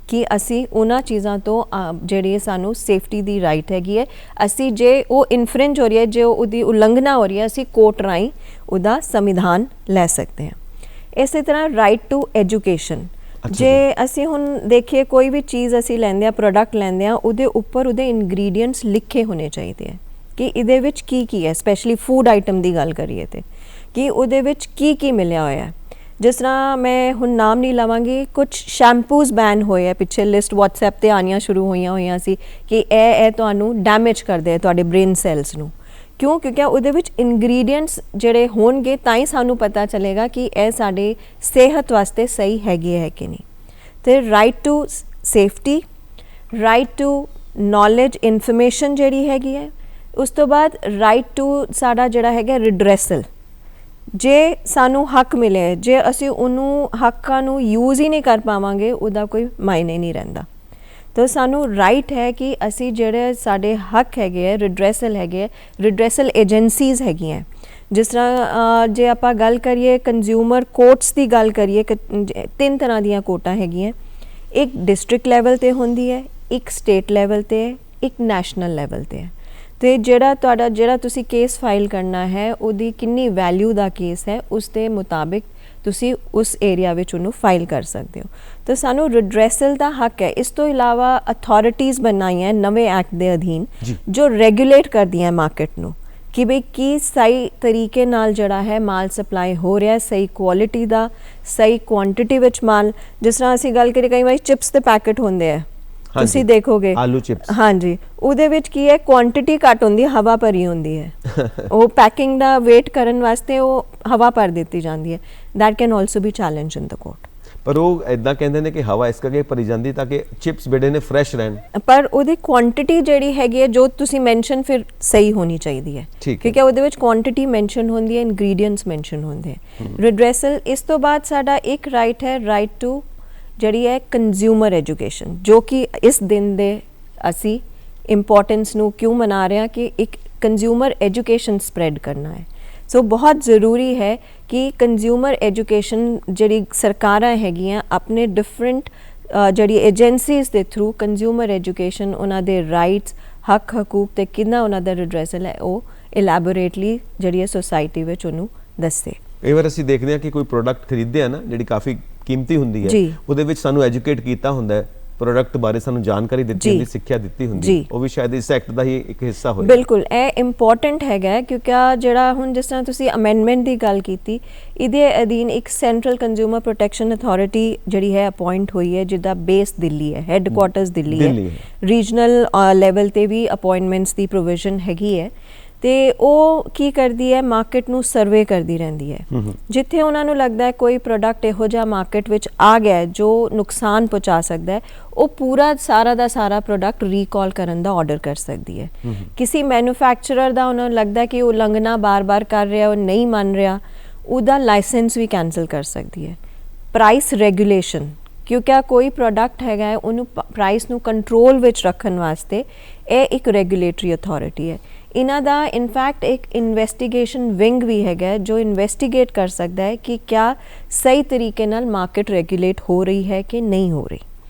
ਕਿ ਅਸੀਂ ਉਹਨਾਂ ਚੀਜ਼ਾਂ ਤੋਂ ਜਿਹੜੀ ਸਾਨੂੰ ਸੇਫਟੀ ਦੀ ਰਾਈਟ ਹੈਗੀ ਹੈ। ਅਸੀਂ ਜੇ ਉਹ ਇਨਫ੍ਰਿੰਜ ਹੋ ਰਹੀ ਹੈ, ਜੇ ਉਹਦੀ ਉਲੰਘਣਾ ਹੋ ਰਹੀ ਹੈ, ਅਸੀਂ ਕੋਰਟ ਰਾਹੀਂ ਉਹਦਾ ਸੰਵਿਧਾਨ ਲੈ ਸਕਦੇ ਹਾਂ। ਇਸੇ ਤਰ੍ਹਾਂ ਰਾਈਟ ਟੂ ਐਜੂਕੇਸ਼ਨ। ਜੇ ਅਸੀਂ ਹੁਣ ਦੇਖੀਏ, ਕੋਈ ਵੀ ਚੀਜ਼ ਅਸੀਂ ਲੈਂਦੇ ਹਾਂ, ਪ੍ਰੋਡਕਟ ਲੈਂਦੇ ਹਾਂ, ਉਹਦੇ ਉੱਪਰ ਉਹਦੇ ਇੰਗਰੀਡੀਐਂਟਸ ਲਿਖੇ ਹੋਣੇ ਚਾਹੀਦੇ ਹੈ ਕਿ ਇਹਦੇ ਵਿੱਚ ਕੀ ਹੈ। ਸਪੈਸ਼ਲੀ ਫੂਡ ਆਈਟਮ ਦੀ ਗੱਲ ਕਰੀਏ ਤੇ ਕਿ ਉਹਦੇ ਵਿੱਚ ਕੀ ਮਿਲਿਆ ਹੋਇਆ ਹੈ। ਜਿਸ ਤਰ੍ਹਾਂ ਮੈਂ ਹੁਣ ਨਾਮ ਨਹੀਂ ਲਵਾਂਗੀ, ਕੁਝ ਸ਼ੈਂਪੂਜ਼ ਬੈਨ ਹੋਏ ਆ ਪਿੱਛੇ, ਲਿਸਟ WhatsApp 'ਤੇ ਆਉਣੀਆਂ ਸ਼ੁਰੂ ਹੋਈਆਂ ਸੀ ਕਿ ਇਹ ਤੁਹਾਨੂੰ ਡੈਮੇਜ ਕਰਦੇ ਆ ਤੁਹਾਡੇ ਬ੍ਰੇਨ ਸੈਲਸ ਨੂੰ। ਕਿਉਂ? ਕਿਉਂਕਿ ਉਹਦੇ ਵਿੱਚ ਇੰਗਰੀਡੀਐਂਟਸ ਜਿਹੜੇ ਹੋਣਗੇ ਤਾਂ ਹੀ ਸਾਨੂੰ ਪਤਾ ਚੱਲੇਗਾ ਕਿ ਇਹ ਸਾਡੇ ਸਿਹਤ ਵਾਸਤੇ ਸਹੀ ਹੈਗੇ ਹੈ ਕਿ ਨਹੀਂ। ਤੇ right to safety, right to knowledge, information ਜਿਹੜੀ ਹੈਗੀ ਹੈ। ਉਸ ਤੋਂ ਬਾਅਦ ਰਾਈਟ ਟੂ ਸਾਡਾ ਜਿਹੜਾ ਹੈਗਾ ਰਿਡਰੈਸਲ, ਜੇ ਸਾਨੂੰ ਹੱਕ ਮਿਲੇ, ਜੇ ਅਸੀਂ ਉਹਨੂੰ ਹੱਕਾਂ ਨੂੰ ਯੂਜ਼ ਹੀ ਨਹੀਂ ਕਰ ਪਾਵਾਂਗੇ, ਉਹਦਾ ਕੋਈ ਮਾਇਨੇ ਨਹੀਂ ਰਹਿੰਦਾ। ਤਾਂ ਸਾਨੂੰ ਰਾਈਟ ਹੈ ਕਿ ਅਸੀਂ ਜਿਹੜੇ ਸਾਡੇ ਹੱਕ ਹੈਗੇ ਹੈ, ਰਿਡਰੈਸਲ ਹੈਗੇ, ਰਿਡਰੈਸਲ ਏਜੰਸੀਜ਼ ਹੈਗੀਆਂ। ਜਿਸ ਤਰ੍ਹਾਂ ਜੇ ਆਪਾਂ ਗੱਲ ਕਰੀਏ ਕੰਜ਼ਿਊਮਰ ਕੋਰਟਸ ਦੀ ਗੱਲ ਕਰੀਏ, 3 ਤਰ੍ਹਾਂ ਦੀਆਂ ਕੋਰਟਾਂ ਹੈਗੀਆਂ। ਇੱਕ ਡਿਸਟ੍ਰਿਕਟ ਲੈਵਲ 'ਤੇ ਹੁੰਦੀ ਹੈ, ਇੱਕ ਸਟੇਟ ਲੈਵਲ 'ਤੇ ਹੈ, ਇੱਕ ਨੈਸ਼ਨਲ ਲੈਵਲ 'ਤੇ ਹੈ। ਅਤੇ ਜਿਹੜਾ ਤੁਸੀਂ ਕੇਸ ਫਾਈਲ ਕਰਨਾ ਹੈ, ਉਹਦੀ ਕਿੰਨੀ ਵੈਲਿਊ ਦਾ ਕੇਸ ਹੈ, ਉਸ ਦੇ ਮੁਤਾਬਿਕ ਤੁਸੀਂ ਉਸ ਏਰੀਆ ਵਿੱਚ ਉਹਨੂੰ ਫਾਈਲ ਕਰ ਸਕਦੇ ਹੋ। ਤਾਂ ਸਾਨੂੰ ਰਿਡਰੈਸਲ ਦਾ ਹੱਕ ਹੈ। ਇਸ ਤੋਂ ਇਲਾਵਾ ਅਥਾਰਟੀਜ਼ ਬਣਾਈਆਂ ਨਵੇਂ ਐਕਟ ਦੇ ਅਧੀਨ, ਜੋ ਰੈਗੂਲੇਟ ਕਰਦੀਆਂ ਮਾਰਕੀਟ ਨੂੰ ਕਿ ਬਈ ਕੀ ਸਹੀ ਤਰੀਕੇ ਨਾਲ ਜਿਹੜਾ ਹੈ ਮਾਲ ਸਪਲਾਈ ਹੋ ਰਿਹਾ, ਸਹੀ ਕੁਆਲਿਟੀ ਦਾ, ਸਹੀ ਕੁਆਂਟਿਟੀ ਵਿੱਚ ਮਾਲ। ਜਿਸ ਤਰ੍ਹਾਂ ਅਸੀਂ ਗੱਲ ਕਰੀਏ, ਕਈ ਵਾਰੀ ਚਿਪਸ ਦੇ ਪੈਕਟ ਹੁੰਦੇ ਆ, ਤੁਸੀਂ ਦੇਖੋਗੇ ਆਲੂ ਚਿਪਸ, ਹਾਂਜੀ, ਉਹਦੇ ਵਿੱਚ ਕੀ ਹੈ, ਕੁਆਂਟਿਟੀ ਘੱਟ ਹੁੰਦੀ ਹੈ, ਹਵਾ ਭਰੀ ਹੁੰਦੀ ਹੈ। ਉਹ ਪੈਕਿੰਗ ਦਾ ਵੇਟ ਕਰਨ ਵਾਸਤੇ ਉਹ ਹਵਾ ਭਰ ਦਿੱਤੀ ਜਾਂਦੀ ਹੈ। That can also B challenge in the court. ਪਰ ਉਹ ਇਦਾਂ ਕਹਿੰਦੇ ਨੇ ਕਿ ਹਵਾ ਇਸ ਕਰਕੇ ਭਰੀ ਜਾਂਦੀ ਤਾਂ ਕਿ ਚਿਪਸ ਬੜੇ ਨੇ ਫਰੈਸ਼ ਰਹਿਣ, ਪਰ ਉਹਦੀ ਕੁਆਂਟਿਟੀ ਜਿਹੜੀ ਹੈਗੀ ਹੈ, ਜੋ ਤੁਸੀਂ ਮੈਂਸ਼ਨ ਫਿਰ ਸਹੀ ਹੋਣੀ ਚਾਹੀਦੀ ਹੈ, ਕਿਉਂਕਿ ਉਹਦੇ ਵਿੱਚ ਕੁਆਂਟਿਟੀ ਮੈਂਸ਼ਨ ਹੁੰਦੀ ਹੈ, ਇਨਗਰੀਡੀਐਂਟਸ ਮੈਂਸ਼ਨ ਹੁੰਦੇ ਹੈ। ਰਿਡਰੈਸਲ ਇਸ ਤੋਂ ਬਾਅਦ ਸਾਡਾ ਇੱਕ ਰਾਈਟ ਹੈ, ਰਾਈਟ ਟੂ ਜਿਹੜੀ ਹੈ ਕੰਜ਼ਿਊਮਰ ਐਜੂਕੇਸ਼ਨ, ਜੋ ਕਿ ਇਸ ਦਿਨ ਦੇ ਅਸੀਂ ਇੰਪੋਰਟੈਂਸ ਨੂੰ ਕਿਉਂ ਮਨਾ ਰਹੇ ਹਾਂ ਕਿ ਇੱਕ ਕੰਜ਼ਿਊਮਰ ਐਜੂਕੇਸ਼ਨ ਸਪਰੈਡ ਕਰਨਾ ਹੈ। ਸੋ ਬਹੁਤ ਜ਼ਰੂਰੀ ਹੈ ਕਿ ਕੰਜ਼ਿਊਮਰ ਐਜੂਕੇਸ਼ਨ ਜਿਹੜੀ ਸਰਕਾਰਾਂ ਹੈਗੀਆਂ ਆਪਣੇ ਡਿਫਰੈਂਟ ਜਿਹੜੀ ਏਜੰਸੀਜ਼ ਦੇ ਥਰੂ ਕੰਜ਼ਿਊਮਰ ਐਜੂਕੇਸ਼ਨ, ਉਹਨਾਂ ਦੇ ਰਾਈਟਸ, ਹੱਕ ਹਕੂਕ ਤੇ ਕਿੰਨਾ ਉਹਨਾਂ ਦਾ ਰਿਡਰੈਸਲ ਹੈ, ਉਹ ਇਲੈਬੋਰੇਟਲੀ ਜਿਹੜੀ ਹੈ ਸੋਸਾਇਟੀ ਵਿੱਚ ਉਹਨੂੰ ਦੱਸੇ। ਕਈ ਵਾਰ ਅਸੀਂ ਦੇਖਦੇ ਹਾਂ ਕਿ ਕੋਈ ਪ੍ਰੋਡਕਟ ਖਰੀਦਦੇ ਆ ਨਾ, ਜਿਹੜੀ ਕਾਫੀ ਕੀਮਤੀ ਹੁੰਦੀ ਹੈ, ਉਹਦੇ ਵਿੱਚ ਸਾਨੂੰ ਐਜੂਕੇਟ ਕੀਤਾ ਹੁੰਦਾ ਹੈ, ਪ੍ਰੋਡਕਟ ਬਾਰੇ ਸਾਨੂੰ ਜਾਣਕਾਰੀ ਦਿੱਤੀ ਹੁੰਦੀ, ਸਿੱਖਿਆ ਦਿੱਤੀ ਹੁੰਦੀ, ਉਹ ਵੀ ਸ਼ਾਇਦ ਇਸ ਐਕਟ ਦਾ ਹੀ ਇੱਕ ਹਿੱਸਾ ਹੋਵੇ। ਬਿਲਕੁਲ, ਇਹ ਇੰਪੋਰਟੈਂਟ ਹੈਗਾ, ਕਿਉਂਕਿ ਜਿਹੜਾ ਹੁਣ ਜਿਸ ਤਰ੍ਹਾਂ ਤੁਸੀਂ ਅਮੈਂਡਮੈਂਟ ਦੀ ਗੱਲ ਕੀਤੀ, ਇਹਦੇ ਅਧੀਨ ਇੱਕ ਸੈਂਟਰਲ ਕੰਜ਼ਿਊਮਰ ਪ੍ਰੋਟੈਕਸ਼ਨ ਅਥਾਰਟੀ ਜਿਹੜੀ ਹੈ ਅਪਾਇੰਟ ਹੋਈ ਹੈ, ਜਿਹਦਾ ਬੇਸ ਦਿੱਲੀ ਹੈ, ਹੈੱਡਕੁਆਟਰਸ ਦਿੱਲੀ ਹੈ। ਰੀਜਨਲ ਲੈਵਲ 'ਤੇ ਵੀ ਅਪਾਇੰਟਮੈਂਟਸ ਦੀ ਪ੍ਰੋਵੀਜ਼ਨ ਹੈਗੀ ਹੈ। ਅਤੇ ਉਹ ਕੀ ਕਰਦੀ ਹੈ, ਮਾਰਕੀਟ ਨੂੰ ਸਰਵੇ ਕਰਦੀ ਰਹਿੰਦੀ ਹੈ। ਜਿੱਥੇ ਉਹਨਾਂ ਨੂੰ ਲੱਗਦਾ ਹੈ ਕੋਈ ਪ੍ਰੋਡਕਟ ਇਹੋ ਜਿਹਾ ਮਾਰਕੀਟ ਵਿੱਚ ਆ ਗਿਆ ਜੋ ਨੁਕਸਾਨ ਪਹੁੰਚਾ ਸਕਦਾ ਹੈ, ਉਹ ਪੂਰਾ ਸਾਰਾ ਦਾ ਸਾਰਾ ਪ੍ਰੋਡਕਟ ਰੀਕਾਲ ਕਰਨ ਦਾ ਆਰਡਰ ਕਰ ਸਕਦੀ ਹੈ। ਕਿਸੇ ਮੈਨੂਫੈਕਚਰਰ ਦਾ ਉਹਨਾਂ ਨੂੰ ਲੱਗਦਾ ਕਿ ਉਹ ਉਲੰਘਣਾ ਬਾਰ-ਬਾਰ ਕਰ ਰਿਹਾ, ਉਹ ਨਹੀਂ ਮੰਨ ਰਿਹਾ, ਉਹਦਾ ਲਾਇਸੈਂਸ ਵੀ ਕੈਂਸਲ ਕਰ ਸਕਦੀ ਹੈ। ਪ੍ਰਾਈਸ ਰੈਗੂਲੇਸ਼ਨ, ਕਿਉਂਕਿ ਕੋਈ ਪ੍ਰੋਡਕਟ ਹੈਗਾ ਹੈ, ਉਹਨੂੰ ਪ੍ਰਾਈਸ ਨੂੰ ਕੰਟਰੋਲ ਵਿੱਚ ਰੱਖਣ ਵਾਸਤੇ ਇਹ ਇੱਕ ਰੈਗੂਲੇਟਰੀ ਅਥਾਰਟੀ ਹੈ। ਇਹਨਾਂ ਦਾ ਇਨਫੈਕਟ ਇੱਕ ਇਨਵੈਸਟੀਗੇਸ਼ਨ ਵਿੰਗ ਵੀ ਹੈਗਾ, ਜੋ ਇਨਵੈਸਟੀਗੇਟ ਕਰ ਸਕਦਾ ਹੈ ਕਿ ਕਿਆ ਸਹੀ ਤਰੀਕੇ ਨਾਲ ਮਾਰਕੀਟ ਰੈਗੂਲੇਟ ਹੋ ਰਹੀ ਹੈ ਕਿ ਨਹੀਂ ਹੋ ਰਹੀ।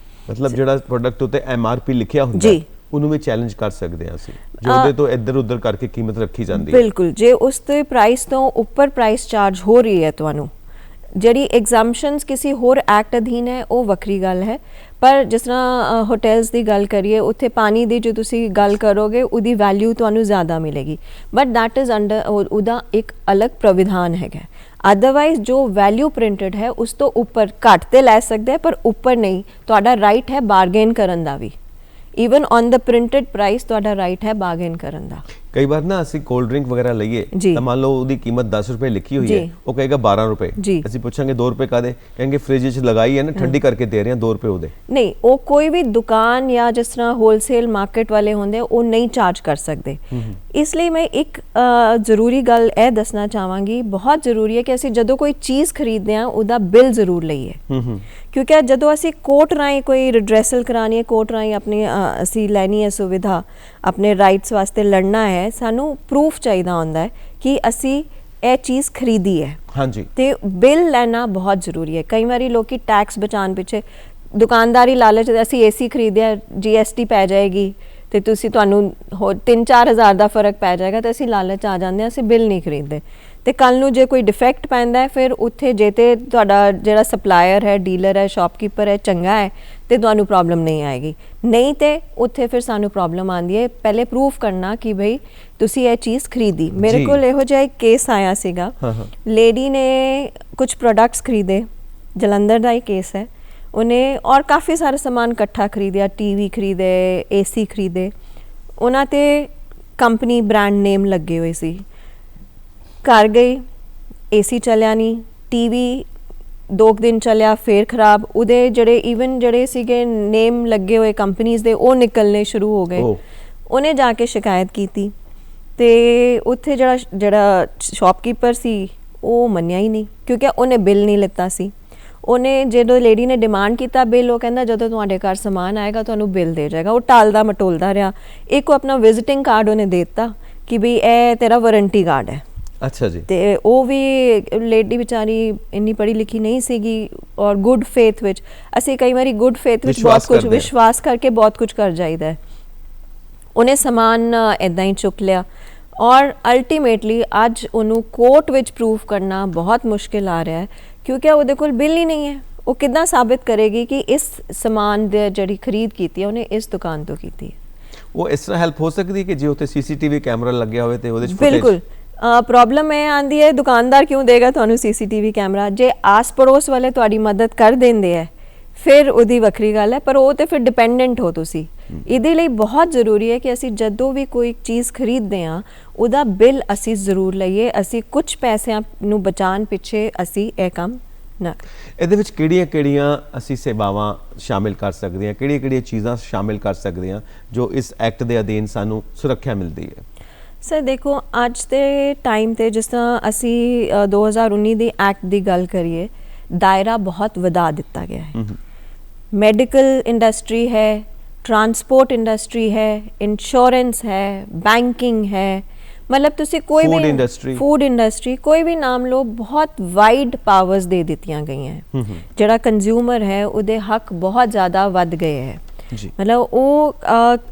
ਮਤਲਬ ਜਿਹੜਾ ਪ੍ਰੋਡਕਟ ਉੱਤੇ MRP ਲਿਖਿਆ ਹੁੰਦਾ ਹੈ, ਉਹਨੂੰ ਵੀ ਚੈਲੰਜ ਕਰ ਸਕਦੇ ਹਾਂ ਅਸੀਂ, ਜੋ ਉਹਦੇ ਤੋਂ ਇੱਧਰ ਉੱਧਰ ਕਰਕੇ ਕੀਮਤ ਰੱਖੀ ਜਾਂਦੀ ਹੈ। ਬਿਲਕੁਲ, ਜੇ ਉਸ ਤੇ ਪ੍ਰਾਈਸ ਤੋਂ ਉੱਪਰ ਪ੍ਰਾਈਸ ਚਾਰਜ ਹੋ ਰਹੀ ਹੈ ਤੁਹਾਨੂੰ, ਜਿਹੜੀ ਐਗਜ਼ੈਂਪਸ਼ਨਸ ਕਿਸੇ ਹੋਰ ਐਕਟ ਅਧੀਨ ਹੈ, ਉਹ ਵੱਖਰੀ ਗੱਲ ਹੈ। ਪਰ ਜਿਸ ਤਰ੍ਹਾਂ ਹੋਟਲਸ ਦੀ ਗੱਲ ਕਰੀਏ, ਉੱਥੇ ਪਾਣੀ ਦੀ ਜੋ ਤੁਸੀਂ ਗੱਲ ਕਰੋਗੇ, ਉਹਦੀ ਵੈਲਿਊ ਤੁਹਾਨੂੰ ਜ਼ਿਆਦਾ ਮਿਲੇਗੀ, ਬਟ ਦੈਟ ਇਜ਼ ਅੰਡਰ, ਉਹਦਾ ਇੱਕ ਅਲੱਗ ਪ੍ਰਵਿਧਾਨ ਹੈਗਾ। ਅਦਰਵਾਈਜ਼ ਜੋ ਵੈਲਿਊ ਪ੍ਰਿੰਟਡ ਹੈ, ਉਸ ਤੋਂ ਉੱਪਰ ਘੱਟ ਤੇ ਲੈ ਸਕਦੇ, ਪਰ ਉੱਪਰ ਨਹੀਂ। ਤੁਹਾਡਾ ਰਾਈਟ ਹੈ ਬਾਰਗੇਨ ਕਰਨ ਦਾ ਵੀ, even on the printed price ਤੁਹਾਡਾ ਰਾਈਟ ਹੈ ਬਾਰਗੇਨ ਕਰਨ ਦਾ। ਕਈ ਵਾਰ ਨਾ ਅਸੀਂ ਕੋਲਡ ਡਰਿੰਕ ਵਗੈਰਾ ਲਈਏ ਤਾਂ ਮੰਨ ਲਓ ਉਹਦੀ ਕੀਮਤ 10 ਰੁਪਏ ਲਿਖੀ ਹੋਈ ਹੈ, ਉਹ ਕਹੇਗਾ 12 ਰੁਪਏ, ਅਸੀਂ ਪੁੱਛਾਂਗੇ 2 ਰੁਪਏ ਕਾਦੇ, ਕਹਿੰਗੇ ਫ੍ਰਿਜ 'ਚ ਲਗਾਈ ਹੈ ਨਾ, ਠੰਡੀ ਕਰਕੇ ਦੇ ਰਹੇ ਹਾਂ, 2 ਰੁਪਏ ਉਹਦੇ। ਨਹੀਂ, ਉਹ ਕੋਈ ਵੀ ਦੁਕਾਨ ਜਾਂ ਜਿਸ ਤਰ੍ਹਾਂ ਹੋਲਸੇਲ ਮਾਰਕੀਟ ਵਾਲੇ ਹੁੰਦੇ, ਉਹ ਨਹੀਂ ਚਾਰਜ ਕਰ ਸਕਦੇ। ਇਸ ਲਈ ਮੈਂ ਇੱਕ ਜ਼ਰੂਰੀ ਗੱਲ ਇਹ ਦੱਸਣਾ ਚਾਹਾਂਗੀ, ਬਹੁਤ ਜ਼ਰੂਰੀ ਹੈ ਕਿ ਅਸੀਂ ਜਦੋਂ ਕੋਈ ਚੀਜ਼ ਖਰੀਦਦੇ ਹਾਂ, ਉਹਦਾ ਬਿੱਲ ਜ਼ਰੂਰ ਲਈਏ, ਕਿਉਂਕਿ ਜਦੋਂ ਅਸੀਂ ਕੋਰਟ ਰਾਹੀਂ ਕੋਈ ਰਿਡਰੈਸਲ ਕਰਾਉਣੀ ਹੈ, ਕੋਰਟ ਰਾਹੀਂ ਆਪਣੀ ਅਸੀਂ ਲੈਣੀ ਹੈ ਸੁਵਿਧਾ, ਆਪਣੇ ਰਾਈਟਸ ਵਾਸਤੇ ਲੜਨਾ ਹੈ, ਸਾਨੂੰ ਪ੍ਰੂਫ ਚਾਹੀਦਾ ਹੁੰਦਾ ਹੈ ਕਿ ਅਸੀਂ ਇਹ ਚੀਜ਼ ਖਰੀਦੀ ਹੈ। ਹਾਂਜੀ, ਤੇ ਬਿੱਲ ਲੈਣਾ ਬਹੁਤ ਜ਼ਰੂਰੀ ਹੈ। ਕਈ ਵਾਰੀ ਲੋਕੀ ਟੈਕਸ ਬਚਾਉਣ ਪਿੱਛੇ, ਦੁਕਾਨਦਾਰੀ ਲਾਲਚ, ਅਸੀਂ AC ਖਰੀਦਿਆ, GST ਪੈ ਜਾਏਗੀ ਤੇ ਤੁਹਾਨੂੰ ਹੋਰ 3-4 ਹਜ਼ਾਰ ਦਾ ਫਰਕ ਪੈ ਜਾਏਗਾ, ਤੇ ਅਸੀਂ ਲਾਲਚ ਆ ਜਾਂਦੇ ਹਾਂ, ਅਸੀਂ ਬਿੱਲ ਨਹੀਂ ਖਰੀਦਦੇ। ਤੇ ਕੱਲ ਨੂੰ ਜੇ ਕੋਈ ਡਿਫੈਕਟ ਪੈਂਦਾ, ਫਿਰ ਉੱਥੇ ਜੇ ਤੇ ਤੁਹਾਡਾ ਜਿਹੜਾ ਸਪਲਾਇਰ ਹੈ, ਡੀਲਰ ਹੈ, ਸ਼ਾਪਕੀਪਰ ਹੈ, ਚੰਗਾ ਹੈ, ਤੇ ਤੁਹਾਨੂੰ ਪ੍ਰੋਬਲਮ ਨਹੀਂ ਆਏਗੀ। ਨਹੀਂ ਤੇ ਉੱਥੇ ਫਿਰ ਸਾਨੂੰ ਪ੍ਰੋਬਲਮ ਆਉਂਦੀ ਹੈ। ਪਹਿਲੇ ਪ੍ਰੂਫ ਕਰਨਾ ਕਿ ਭਈ ਤੁਸੀਂ ਇਹ ਚੀਜ਼ ਖਰੀਦੀ। ਮੇਰੇ ਕੋਲ ਇਹੋ ਜਿਹਾ ਇੱਕ ਕੇਸ ਆਇਆ ਸੀਗਾ, ਲੇਡੀ ਨੇ ਕੁਝ ਪ੍ਰੋਡਕਟਸ ਖਰੀਦੇ, ਜਲੰਧਰ ਦਾ ਹੀ ਕੇਸ ਹੈ। ਉਹਨੇ ਔਰ ਕਾਫੀ ਸਾਰਾ ਸਮਾਨ ਇਕੱਠਾ ਖਰੀਦਿਆ, TV ਖਰੀਦੇ, AC ਖਰੀਦੇ, ਉਹਨਾਂ ਤੇ ਕੰਪਨੀ ਬ੍ਰਾਂਡ ਨੇਮ ਲੱਗੇ ਹੋਏ ਸੀ। ਘਰ ਗਈ, AC ਚੱਲਿਆ ਨਹੀਂ, TV 2 ਦਿਨ ਚੱਲਿਆ, ਫਿਰ ਖਰਾਬ। ਉਹਦੇ ਜਿਹੜੇ ਈਵਨ ਜਿਹੜੇ ਸੀਗੇ ਨੇਮ ਲੱਗੇ ਹੋਏ ਕੰਪਨੀਜ਼ ਦੇ, ਉਹ ਨਿਕਲਣੇ ਸ਼ੁਰੂ ਹੋ ਗਏ। ਉਹਨੇ ਜਾ ਕੇ ਸ਼ਿਕਾਇਤ ਕੀਤੀ, ਤੇ ਉੱਥੇ ਜਿਹੜਾ ਸ਼ਾਪਕੀਪਰ ਸੀ, ਉਹ ਮੰਨਿਆ ਹੀ ਨਹੀਂ ਕਿਉਂਕਿ ਉਹਨੇ ਬਿੱਲ ਨਹੀਂ ਲਿੱਤਾ ਸੀ। ਉਹਨੇ ਜਦੋਂ ਲੇਡੀ ਨੇ ਡਿਮਾਂਡ ਕੀਤਾ ਬਿੱਲ, ਉਹ ਕਹਿੰਦਾ ਜਦੋਂ ਤੁਹਾਡੇ ਘਰ ਸਮਾਨ ਆਏਗਾ ਤੁਹਾਨੂੰ ਬਿੱਲ ਦੇ ਜਾਏਗਾ। ਉਹ ਟਾਲਦਾ ਮਟੋਲਦਾ ਰਿਹਾ। ਇੱਕ ਉਹ ਆਪਣਾ ਵਿਜ਼ਿਟਿੰਗ ਕਾਰਡ ਉਹਨੇ ਦੇ ਦਿੱਤਾ ਕਿ ਵੀ ਇਹ ਤੇਰਾ ਵਾਰੰਟੀ ਕਾਰਡ ਹੈ। ਅੱਛਾ ਜੀ। ਤੇ ਉਹ ਵੀ ਲੇਡੀ ਵਿਚਾਰੀ ਇੰਨੀ ਪੜ੍ਹੀ ਲਿਖੀ ਨਹੀਂ ਸੀਗੀ ਔਰ ਗੁੱਡ ਫੇਥ ਵਿੱਚ, ਅਸੀਂ ਕਈ ਵਾਰੀ ਗੁੱਡ ਫੇਥ ਵਿੱਚ ਬਹੁਤ ਕੁਝ ਵਿਸ਼ਵਾਸ ਕਰਕੇ ਬਹੁਤ ਕੁਝ ਕਰ ਜਾਈਦਾ ਹੈ। ਉਹਨੇ ਸਮਾਨ ਇੱਦਾਂ ਹੀ ਚੁੱਕ ਲਿਆ ਔਰ ਅਲਟੀਮੇਟਲੀ ਅੱਜ ਉਹਨੂੰ ਕੋਰਟ ਵਿੱਚ ਪ੍ਰੂਫ ਕਰਨਾ ਬਹੁਤ ਮੁਸ਼ਕਿਲ ਆ ਰਿਹਾ ਹੈ ਕਿਉਂਕਿ ਉਹਦੇ ਕੋਲ ਬਿੱਲ ਹੀ ਨਹੀਂ ਹੈ। ਉਹ ਕਿੱਦਾਂ ਸਾਬਿਤ ਕਰੇਗੀ ਕਿ ਇਸ ਸਮਾਨ ਦੀ ਜਿਹੜੀ ਖਰੀਦ ਕੀਤੀ ਹੈ ਉਹਨੇ ਇਸ ਦੁਕਾਨ ਤੋਂ ਕੀਤੀ ਹੈ। ਉਹ ਇਸ ਤਰ੍ਹਾਂ ਹੈਲਪ ਹੋ ਸਕਦੀ ਕਿ ਜੇ ਉੱਥੇ ਸੀਸੀਟੀਵੀ ਕੈਮਰਾ ਲੱਗਿਆ ਹੋਵੇ ਤੇ ਉਹਦੇ ਚ ਬਿਲਕੁਲ ਪ੍ਰੋਬਲਮ ਇਹ ਆਉਂਦੀ ਹੈ ਦੁਕਾਨਦਾਰ ਕਿਉਂ ਦੇਗਾ ਤੁਹਾਨੂੰ ਸੀਸੀਟੀਵੀ ਕੈਮਰਾ? ਜੇ ਆਸ ਪੜੋਸ ਵਾਲੇ ਤੁਹਾਡੀ ਮਦਦ ਕਰ ਦਿੰਦੇ ਹੈ ਫਿਰ ਉਹਦੀ ਵੱਖਰੀ ਗੱਲ ਹੈ, ਪਰ ਉਹ ਤੇ ਫਿਰ ਡਿਪੈਂਡੈਂਟ ਹੋ ਤੁਸੀਂ। ਇਹਦੇ ਲਈ ਬਹੁਤ ਜ਼ਰੂਰੀ ਹੈ ਕਿ ਅਸੀਂ ਜਦੋਂ ਵੀ ਕੋਈ ਚੀਜ਼ ਖਰੀਦਦੇ ਹਾਂ ਉਹਦਾ ਬਿੱਲ ਅਸੀਂ ਜ਼ਰੂਰ ਲਈਏ। ਅਸੀਂ ਕੁਝ ਪੈਸਿਆਂ ਨੂੰ ਬਚਾਉਣ ਪਿੱਛੇ ਅਸੀਂ ਇਹ ਕੰਮ ਨਾ। ਇਹਦੇ ਵਿੱਚ ਕਿਹੜੀਆਂ ਅਸੀਂ ਸੇਵਾਵਾਂ ਸ਼ਾਮਿਲ ਕਰ ਸਕਦੇ ਹਾਂ, ਕਿਹੜੀਆਂ ਚੀਜ਼ਾਂ ਸ਼ਾਮਿਲ ਕਰ ਸਕਦੇ ਹਾਂ ਜੋ ਇਸ ਐਕਟ ਦੇ ਅਧੀਨ ਸਾਨੂੰ ਸੁਰੱਖਿਆ ਮਿਲਦੀ ਹੈ? ਸਰ ਦੇਖੋ, ਅੱਜ ਦੇ ਟਾਈਮ 'ਤੇ ਜਿਸ ਤਰ੍ਹਾਂ ਅਸੀਂ 2019 ਦੀ ਐਕਟ ਦੀ ਗੱਲ ਕਰੀਏ, दायरा बहुत ਵਧਾ ਦਿੱਤਾ ਗਿਆ ਹੈ। मेडिकल इंडस्ट्री है, ट्रांसपोर्ट इंडस्ट्री है, इंश्योरेंस है, बैंकिंग है, मतलब तुसी कोई भी फूड इंडस्ट्री कोई भी नाम लो, बहुत वाइड पावर्स दे दित्तियां गई हैं। ਜਿਹੜਾ कंज्यूमर है ਉਹਦੇ हक बहुत ज़्यादा ਵੱਧ ਗਏ ਹੈ। मतलब ਉਹ